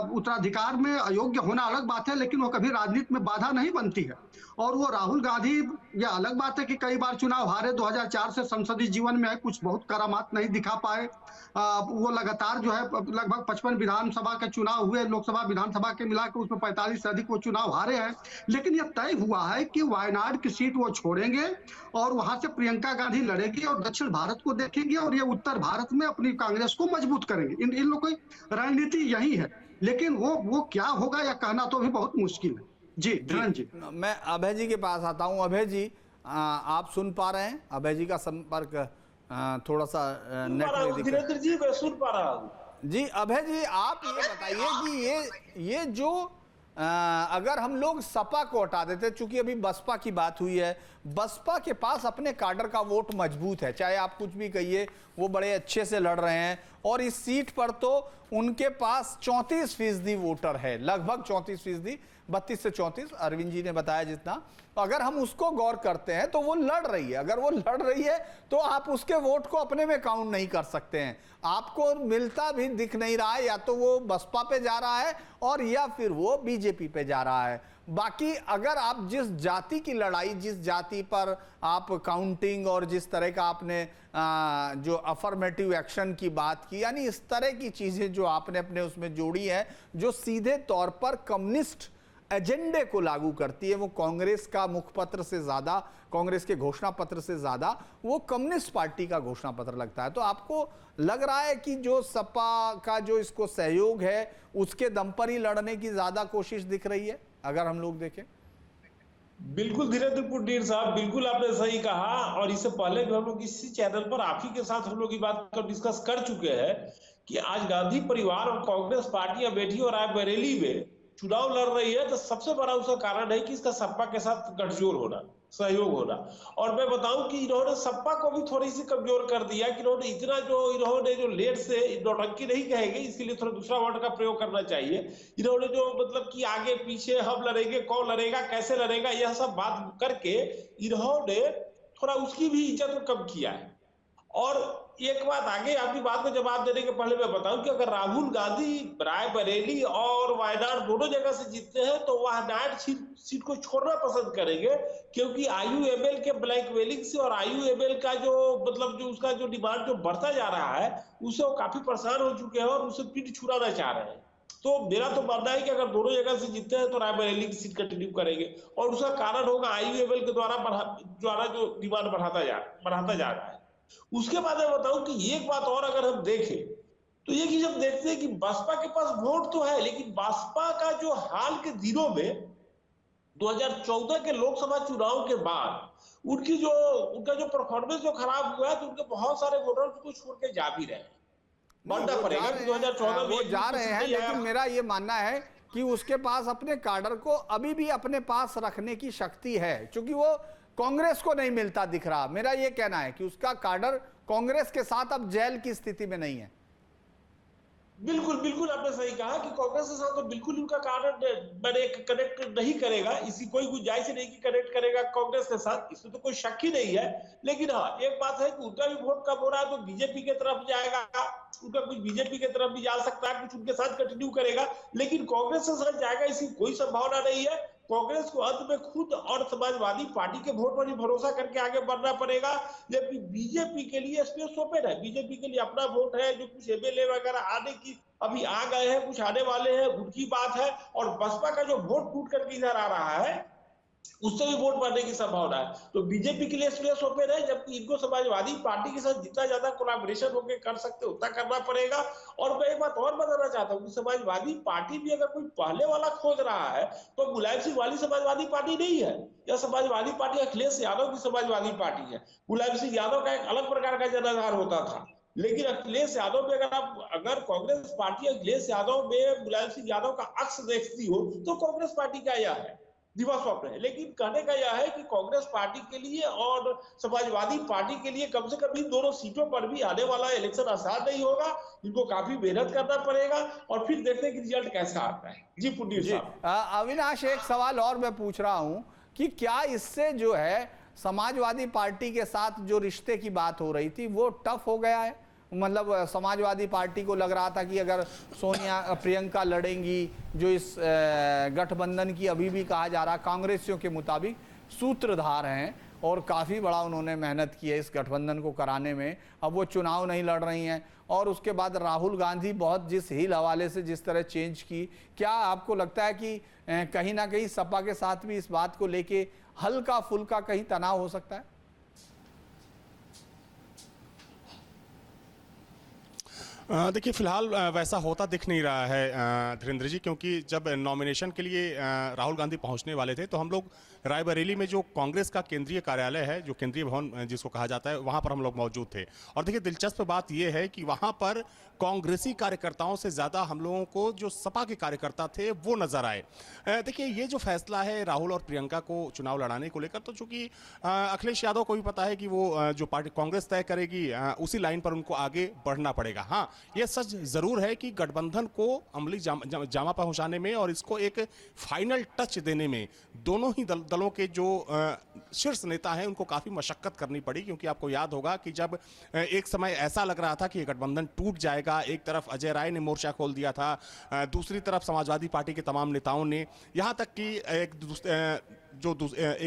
उत्तराधिकार में अयोग्य होना अलग बात है, लेकिन वो कभी राजनीति में बाधा नहीं बनती है। और वो राहुल गांधी, ये अलग बात है कि कई बार चुनाव हारे, 2004 से संसदीय जीवन में है, कुछ बहुत करामात नहीं दिखा पाए। वो लगातार जो है लगभग 55 विधानसभा के चुनाव हुए, लोकसभा विधानसभा के मिलाकर उसमें 45 से अधिक वो चुनाव हारे हैं। लेकिन ये तय हुआ है कि वायनाड की सीट वो छोड़ेंगे और वहां से प्रियंका गांधी लड़ेगी और दक्षिण भारत को देखेंगे और ये उत्तर भारत में अपनी कांग्रेस को मजबूत करेंगे। इन लोगों की रणनीति यही है, लेकिन वो क्या होगा यह कहना तो भी बहुत मुश्किल है। जी धीरेन्द्र जी, मैं अभय जी के पास आता हूं। अभय जी, आप सुन पा रहे हैं? अभय जी का संपर्क थोड़ा सा नेट में दिख धीरेन्द्र जी मैं सुन पा रहा हूं। जी अभय जी, आप ये बताइए कि ये जो अगर हम लोग सपा को हटा देते, चूंकि अभी बसपा की बात हुई है, बसपा के पास अपने काडर का वोट मजबूत है, चाहे आप कुछ भी कहिए, वो बड़े अच्छे से लड़ रहे हैं और इस सीट पर तो उनके पास 34% वोटर है, लगभग 34%, 32 से 34 अरविंद जी ने बताया जितना। अगर हम उसको गौर करते हैं तो वो लड़ रही है, अगर वो लड़ रही है तो आप उसके वोट को अपने में काउंट नहीं कर सकते हैं। आपको मिलता भी दिख नहीं रहा है, या तो वो बसपा पे जा रहा है और या फिर वो बीजेपी पे जा रहा है। बाकी अगर आप जिस जाति की लड़ाई, जिस जाति पर आप काउंटिंग और जिस तरह का आपने जो अफर्मेटिव एक्शन की बात की, यानी इस तरह की चीजें जो आपने अपने उसमें जोड़ी है, जो सीधे तौर पर कम्युनिस्ट एजेंडे को लागू करती है, वो कांग्रेस का मुखपत्र से ज्यादा, कांग्रेस के घोषणा पत्र से ज्यादा वो कम्युनिस्ट पार्टी का घोषणा पत्र लगता है। तो आपको लग रहा है कि जो सपा का जो इसको सहयोग है उसके दम पर ही लड़ने की ज्यादा कोशिश दिख रही है, अगर हम लोग देखें? बिल्कुल धीरेन्द्र पुंडीर साहब, बिल्कुल आपने सही कहा। और इससे पहले भी हम लोग इसी चैनल पर आप ही के साथ हम लोग ये बात को डिस्कस कर चुके हैं कि आज गांधी परिवार और कांग्रेस पार्टी अमेठी और रायबरेली में चुनाव लड़ रही है, तो सबसे बड़ा उसका कारण है कि इसका सपा के साथ गठजोड़ होना, सहयोग होना। और मैं बताऊं कि इन्होंने सपा को भी थोड़ी सी कमजोर कर दिया कि इन्होंने जो लेट से नौटंकी नहीं कहेंगे, इसके लिए थोड़ा दूसरा वर्ड का प्रयोग करना चाहिए। इन्होंने जो मतलब कि आगे पीछे हम लड़ेंगे, कौन लड़ेगा, कैसे लड़ेगा, यह सब बात करके इन्होंने थोड़ा उसकी भी इज्जत को कम किया है। और एक बात आगे आपकी बात को जवाब देने के पहले मैं बताऊं कि अगर राहुल गांधी रायबरेली और वायनाड दोनों जगह से जीतते हैं तो वायनाड सीट को छोड़ना पसंद करेंगे, क्योंकि आईयूएमएल के ब्लैकमेलिंग से और आईयूएमएल का जो मतलब जो उसका जो डिमांड जो बढ़ता जा रहा है, उससे वो काफी परेशान हो चुके हैं और उसे पीठ छुड़ाना चाह रहे हैं। तो मेरा तो मानना है कि अगर दोनों जगह से जीतते हैं तो रायबरेली की सीट कंटिन्यू करेंगे, और उसका कारण होगा आईयूएमएल के द्वारा जो डिमांड बढ़ाता जा रहा है। उसके बाद मैं बताऊं कि एक बात और अगर हम देखें तो ये कि जब देखते हैं कि बसपा के पास वोट तो है, लेकिन बसपा का जो हाल के दिनों में 2014 के लोकसभा चुनाव के बाद उनका जो परफॉर्मेंस जो खराब हुआ है, तो उनके बहुत सारे वोटर उसको छोड़ के जा भी रहे हैं। मानना पड़ेगा कि 2014 में जा रहे हैं, लेकिन मेरा ये मानना है कि उसके पास अपने काडर को अभी भी अपने पास रखने की शक्ति है, क्योंकि वो कांग्रेस को नहीं मिलता दिख रहा। मेरा यह कहना है कि उसका काडर कांग्रेस के साथ अब जेल की स्थिति में नहीं है। बिल्कुल आपने सही कहा कि कांग्रेस के साथ तो बिल्कुल उनका काडर कनेक्ट नहीं करेगा, इसी कोई गुंजाइश नहीं कि कनेक्ट करेगा कांग्रेस के साथ, इसमें तो कोई शक ही नहीं है। लेकिन हाँ, एक बात है कि उनका भी वोट कम हो रहा है तो बीजेपी की तरफ जाएगा, उनका कुछ बीजेपी की तरफ भी जा सकता है, कुछ उनके साथ कंटिन्यू करेगा, लेकिन कांग्रेस के साथ जाएगा इसकी कोई संभावना नहीं है। कांग्रेस को अंत में खुद और समाजवादी पार्टी के वोट पर ही भरोसा करके आगे बढ़ना पड़ेगा। जबकि बीजेपी के लिए स्पेस ओपन है, बीजेपी के लिए अपना वोट है, जो कुछ एमएलए वगैरह आने की अभी आ गए हैं, कुछ आने वाले हैं, उनकी बात है। और बसपा का जो वोट टूट करके इधर आ रहा है, उससे भी वोट बढ़ने की संभावना है। तो बीजेपी के लिए स्पेस ओपन है, जबकि इनको समाजवादी पार्टी के साथ जितना ज्यादा कोलैबोरेशन होकर कर सकते उतना करना पड़ेगा। और मैं एक बात और बताना चाहता हूँ कि समाजवादी पार्टी भी अगर कोई पहले वाला खोज रहा है तो मुलायम सिंह वाली समाजवादी पार्टी नहीं है। यह समाजवादी पार्टी अखिलेश यादव की समाजवादी पार्टी है। मुलायम सिंह यादव का एक अलग प्रकार का जनाधार होता था, लेकिन अखिलेश यादव में अगर कांग्रेस पार्टी अखिलेश यादव में मुलायम सिंह यादव का अक्स देखती हो तो कांग्रेस पार्टी का यह है, दिवा स्वप्न है। लेकिन कहने का यह है कि कांग्रेस पार्टी के लिए और समाजवादी पार्टी के लिए कम से कम इन दोनों सीटों पर भी आने वाला इलेक्शन आसान नहीं होगा, इनको काफी मेहनत करना पड़ेगा और फिर देखते हैं कि रिजल्ट कैसा आता है। जी पुंडीर साहब। अविनाश, एक सवाल और मैं पूछ रहा हूं कि क्या इससे जो है समाजवादी पार्टी के साथ जो रिश्ते की बात हो रही थी वो टफ हो गया है? मतलब समाजवादी पार्टी को लग रहा था कि अगर सोनिया प्रियंका लड़ेंगी, जो इस गठबंधन की अभी भी कहा जा रहा कांग्रेसियों के मुताबिक सूत्रधार हैं और काफ़ी बड़ा उन्होंने मेहनत की है इस गठबंधन को कराने में, अब वो चुनाव नहीं लड़ रही हैं। और उसके बाद राहुल गांधी बहुत जिस हिल हवाले से जिस तरह चेंज की, क्या आपको लगता है कि कहीं ना कहीं सपा के साथ भी इस बात को लेके हल्का फुल्का कहीं तनाव हो सकता है? देखिए फिलहाल वैसा होता दिख नहीं रहा है धीरेन्द्र जी, क्योंकि जब नॉमिनेशन के लिए राहुल गांधी पहुंचने वाले थे तो हम लोग रायबरेली में जो कांग्रेस का केंद्रीय कार्यालय है, जो केंद्रीय भवन जिसको कहा जाता है, वहां पर हम लोग मौजूद थे। और देखिए दिलचस्प बात यह है कि वहां पर कांग्रेसी कार्यकर्ताओं से ज़्यादा हम लोगों को जो सपा के कार्यकर्ता थे वो नजर आए। देखिए ये जो फैसला है राहुल और प्रियंका को चुनाव लड़ाने को लेकर, तो चूंकि अखिलेश यादव को भी पता है कि वो जो पार्टी कांग्रेस तय करेगी उसी लाइन पर उनको आगे बढ़ना पड़ेगा। हाँ, यह सच जरूर है कि गठबंधन को अमली जामा पहुंचाने में और इसको एक फाइनल टच देने में दोनों ही दलों के जो शीर्ष नेता हैं उनको काफी मशक्कत करनी पड़ी, क्योंकि आपको याद होगा कि जब एक समय ऐसा लग रहा था कि गठबंधन टूट जाएगा, एक तरफ अजय राय ने मोर्चा खोल दिया था, दूसरी तरफ समाजवादी पार्टी के तमाम नेताओं ने, यहां तक कि एक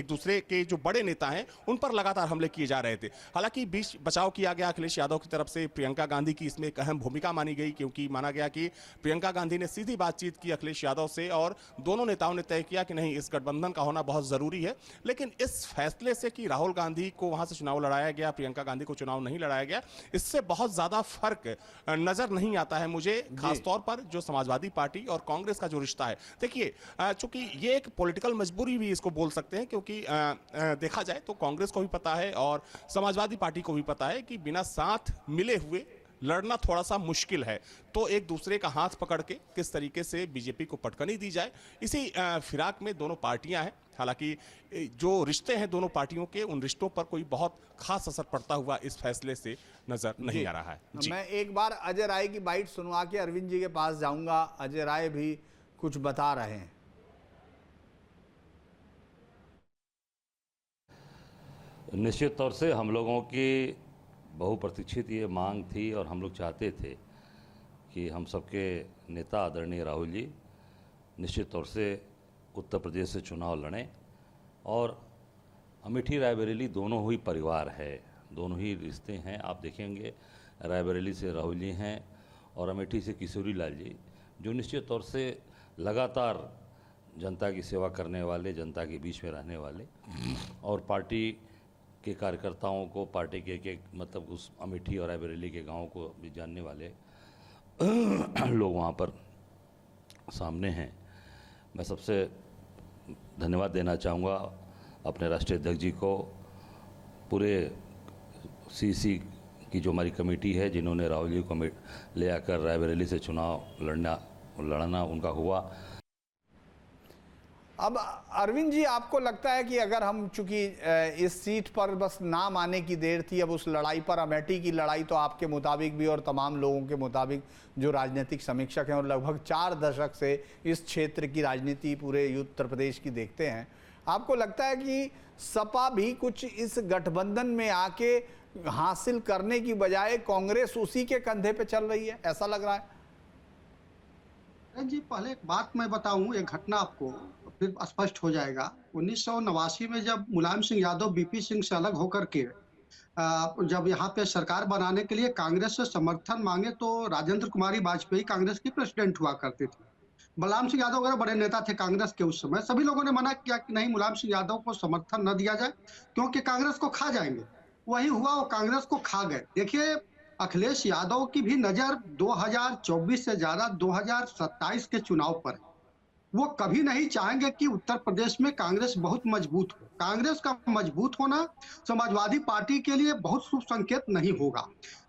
दूसरे के जो बड़े नेता हैं उन पर लगातार हमले किए जा रहे थे। हालांकि बीच बचाव किया गया अखिलेश यादव की तरफ से, प्रियंका गांधी की इसमें एक अहम भूमिका मानी गई, क्योंकि माना गया कि प्रियंका गांधी ने सीधी बातचीत की अखिलेश यादव से और दोनों नेताओं ने तय किया कि नहीं, इस गठबंधन का होना बहुत जरूरी है। लेकिन इस फैसले से कि राहुल गांधी को वहां से चुनाव लड़ाया गया, प्रियंका गांधी को चुनाव नहीं लड़ाया गया, इससे बहुत ज्यादा फर्क नजर नहीं आता है मुझे, खासतौर पर जो समाजवादी पार्टी और कांग्रेस का जो रिश्ता है। देखिए चूंकि ये एक पॉलिटिकल मजबूरी भी इसको बोल सकते हैं, क्योंकि देखा जाए तो कांग्रेस को भी पता है और समाजवादी पार्टी को भी पता है कि बिना साथ मिले हुए लड़ना थोड़ा सा मुश्किल है, तो एक दूसरे का हाथ पकड़ के किस तरीके से बीजेपी को पटकनी दी जाए, इसी फिराक में दोनों पार्टियां हैं। हालांकि जो रिश्ते हैं दोनों पार्टियों के, उन रिश्तों पर कोई बहुत खास असर पड़ता हुआ इस फैसले से नजर नहीं आ रहा है जी। मैं एक बार अजय राय की बाइट सुनवा के अरविंद जी के पास जाऊंगा। अजय राय भी कुछ बता रहे हैं। निश्चित तौर से हम लोगों की बहुप्रतीक्षित ये मांग थी और हम लोग चाहते थे कि हम सबके नेता आदरणीय राहुल जी निश्चित तौर से उत्तर प्रदेश से चुनाव लड़ें। और अमेठी रायबरेली दोनों ही परिवार है, दोनों ही रिश्ते हैं। आप देखेंगे रायबरेली से राहुल जी हैं और अमेठी से किशोरी लाल जी, जो निश्चित तौर से लगातार जनता की सेवा करने वाले, जनता के बीच में रहने वाले और पार्टी के कार्यकर्ताओं को, पार्टी के एक मतलब उस अमेठी और रायबरेली के गाँव को भी जानने वाले लोग वहाँ पर सामने हैं। मैं सबसे धन्यवाद देना चाहूँगा अपने राष्ट्रीय अध्यक्ष जी को, पूरे सीसी की जो हमारी कमेटी है, जिन्होंने राहुल जी को ले आकर रायबरेली से चुनाव लड़ना उनका हुआ। अब अरविंद जी, आपको लगता है कि अगर हम चूंकि इस सीट पर बस नाम आने की देर थी, अब उस लड़ाई पर, अमेठी की लड़ाई तो आपके मुताबिक भी और तमाम लोगों के मुताबिक जो राजनीतिक समीक्षक हैं और लगभग 4 दशक से इस क्षेत्र की राजनीति पूरे उत्तर प्रदेश की देखते हैं, आपको लगता है कि सपा भी कुछ इस गठबंधन में आके हासिल करने की बजाय कांग्रेस उसी के कंधे पे चल रही है, ऐसा लग रहा है? जी पहले एक बात मैं बताऊं, एक घटना आपको फिर स्पष्ट हो जाएगा। 1989 में जब मुलायम सिंह यादव बीपी सिंह से अलग होकर के जब यहाँ पे सरकार बनाने के लिए कांग्रेस से समर्थन मांगे, तो राजेंद्र कुमारी वाजपेयी कांग्रेस की प्रेसिडेंट हुआ करते थे। मुलायम सिंह यादव वगैरह बड़े नेता थे कांग्रेस के उस समय। सभी लोगों ने मना किया कि नहीं, मुलायम सिंह यादव को समर्थन न दिया जाए क्योंकि कांग्रेस को खा जाएंगे। वही हुआ, वो कांग्रेस को खा गए। देखिए अखिलेश यादव की भी नजर 2024 से ज्यादा 2027 के चुनाव पर। वो कभी नहीं चाहेंगे कि उत्तर प्रदेश में कांग्रेस बहुत मजबूत हो। कांग्रेस का मजबूत होना समाजवादी पार्टी के लिए बहुत शुभ संकेत नहीं होगा।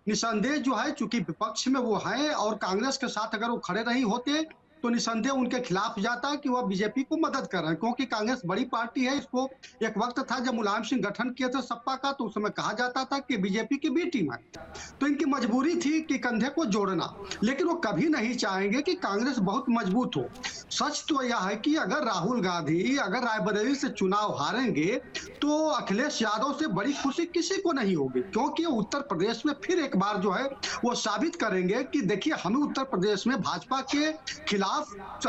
निसंदेह जो है, चूंकि विपक्ष में वो हैं और कांग्रेस के साथ अगर वो खड़े नहीं होते तो निसंदेह उनके खिलाफ जाता कि वह बीजेपी को मदद कर रहे हैं, क्योंकि कांग्रेस बड़ी पार्टी है। इसको एक वक्त था जब मुलायम सिंह गठन किए थे सपा का, तो उस समय कहा जाता था कि बीजेपी की बी टीम है, तो इनकी मजबूरी थी कि कंधे को जोड़ना, लेकिन वो कभी नहीं चाहेंगे कि कांग्रेस बहुत मजबूत हो। सच तो यह है कि अगर राहुल गांधी अगर रायबरेली से चुनाव हारेंगे तो अखिलेश यादव से बड़ी खुशी किसी को नहीं होगी, क्योंकि उत्तर प्रदेश में फिर एक बार जो है वो साबित करेंगे कि देखिए हम उत्तर प्रदेश में भाजपा के खिलाफ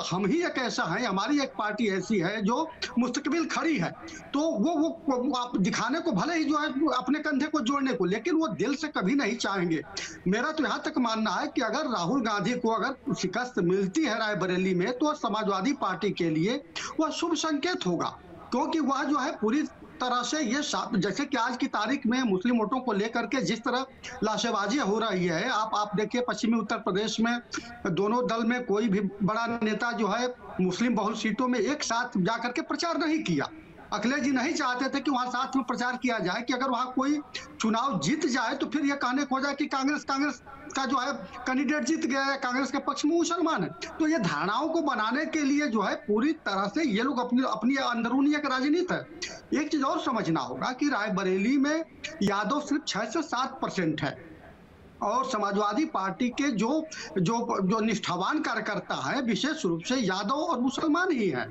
हम ही एक ऐसा है, हमारी एक पार्टी ऐसी है जो मुस्तकबिल खड़ी है। तो वो आप दिखाने को भले ही जो है अपने कंधे को जोड़ने को, लेकिन वो दिल से कभी नहीं चाहेंगे। मेरा तो यहाँ तक मानना है कि अगर राहुल गांधी को अगर शिकस्त मिलती है रायबरेली में तो समाजवादी पार्टी के लिए वह शुभ संकेत होगा, क्योंकि वह जो है पूरी तरह से ये जैसे कि आज की तारीख में मुस्लिम वोटों को लेकर के जिस तरह लाशेबाजी हो रही है, आप देखिए पश्चिमी उत्तर प्रदेश में दोनों दल में कोई भी बड़ा नेता जो है मुस्लिम बहुल सीटों में एक साथ जाकर के प्रचार नहीं किया। अखिलेश जी नहीं चाहते थे कि वहां साथ में प्रचार किया जाए कि अगर वहां कोई चुनाव जीत जाए तो फिर यह कहने को हो जाए कि कांग्रेस का जो है कैंडिडेट जीत गया है, कांग्रेस के पक्ष में मुसलमान है। तो ये धारणाओं को बनाने के लिए जो है पूरी तरह से ये लोग अपनी अंदरूनी एक राजनीति है। एक चीज और समझना होगा कि रायबरेली में यादव सिर्फ 6 से 7% है और समाजवादी पार्टी के जो निष्ठावान कार्यकर्ता है विशेष रूप से यादव और मुसलमान ही हैं।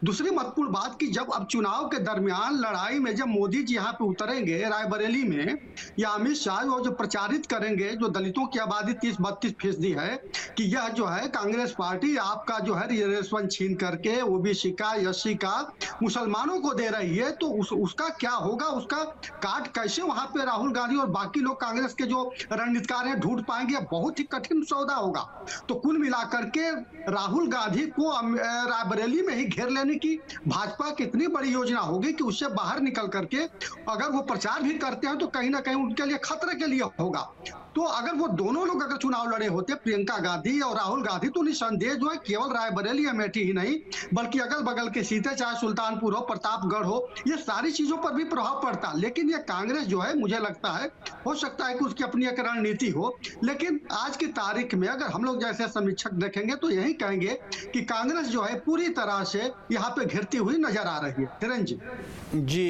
दूसरी महत्वपूर्ण बात कि जब अब चुनाव के दरमियान लड़ाई में जब मोदी जी यहाँ पे उतरेंगे रायबरेली में या अमित शाह वो जो प्रचारित करेंगे, जो दलितों की आबादी 30-32% है कि यह जो है कांग्रेस पार्टी आपका जो है रिजर्वेशन छीन करके ओबीसी का एससी का मुसलमानों को दे रही है, तो उसका क्या होगा, उसका काट कैसे वहां पे राहुल गांधी और बाकी लोग कांग्रेस के जो रणनीतिकार हैं ढूंढ पाएंगे, बहुत ही कठिन सौदा होगा। तो कुल मिलाकर के राहुल गांधी को रायबरेली में ही घेर लेने की भाजपा की इतनी बड़ी योजना होगी कि उससे बाहर निकल करके अगर वो प्रचार भी करते हैं तो कहीं ना कहीं उनके लिए खतरे के लिए होगा। तो अगर वो दोनों लोग अगर चुनाव लड़े होते प्रियंका गांधी और राहुल गांधी, तो निसंदेह जो है केवल रायबरेली अमेठी ही नहीं बल्कि अगल बगल के सीटें चाहे सुल्तानपुर हो प्रतापगढ़ हो, ये सारी चीजों पर भी प्रभाव पड़ता। लेकिन ये कांग्रेस जो है मुझे लगता है हो सकता है कि उसकी अपनी एक रणनीति हो, लेकिन आज की तारीख में अगर हम लोग जैसे समीक्षक देखेंगे तो यही कहेंगे कि कांग्रेस जो है पूरी तरह से यहाँ पे घिरती हुई नजर आ रही है। धीरेन्द्र जी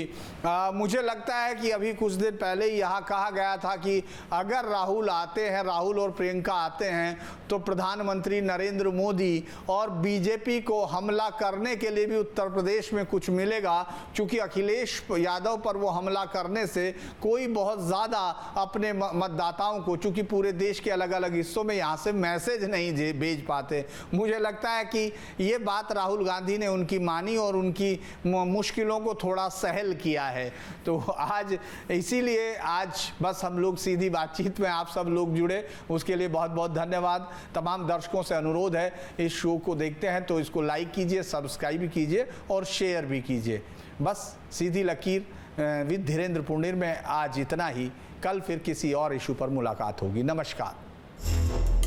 मुझे लगता है कि अभी कुछ दिन पहले ही यहाँ कहा गया था कि अगर राहुल आते हैं, राहुल और प्रियंका आते हैं तो प्रधानमंत्री नरेंद्र मोदी और बीजेपी को हमला करने के लिए भी उत्तर प्रदेश में कुछ मिलेगा, क्योंकि अखिलेश यादव पर वो हमला करने से कोई बहुत ज़्यादा अपने मतदाताओं को, चूंकि पूरे देश के अलग अलग हिस्सों में यहाँ से मैसेज नहीं भेज पाते। मुझे लगता है कि ये बात राहुल गांधी ने उनकी मानी और उनकी मुश्किलों को थोड़ा सहल किया है। तो आज इसीलिए आज बस हम लोग सीधी बातचीत में आप सब लोग जुड़े, उसके लिए बहुत बहुत धन्यवाद। तमाम दर्शकों से अनुरोध है इस शो को देखते हैं तो इसको लाइक कीजिए, सब्सक्राइब भी कीजिए और शेयर भी कीजिए। बस सीधी लकीर विद धीरेन्द्र पुंडीर में आज इतना ही। कल फिर किसी और इशू पर मुलाकात होगी। नमस्कार।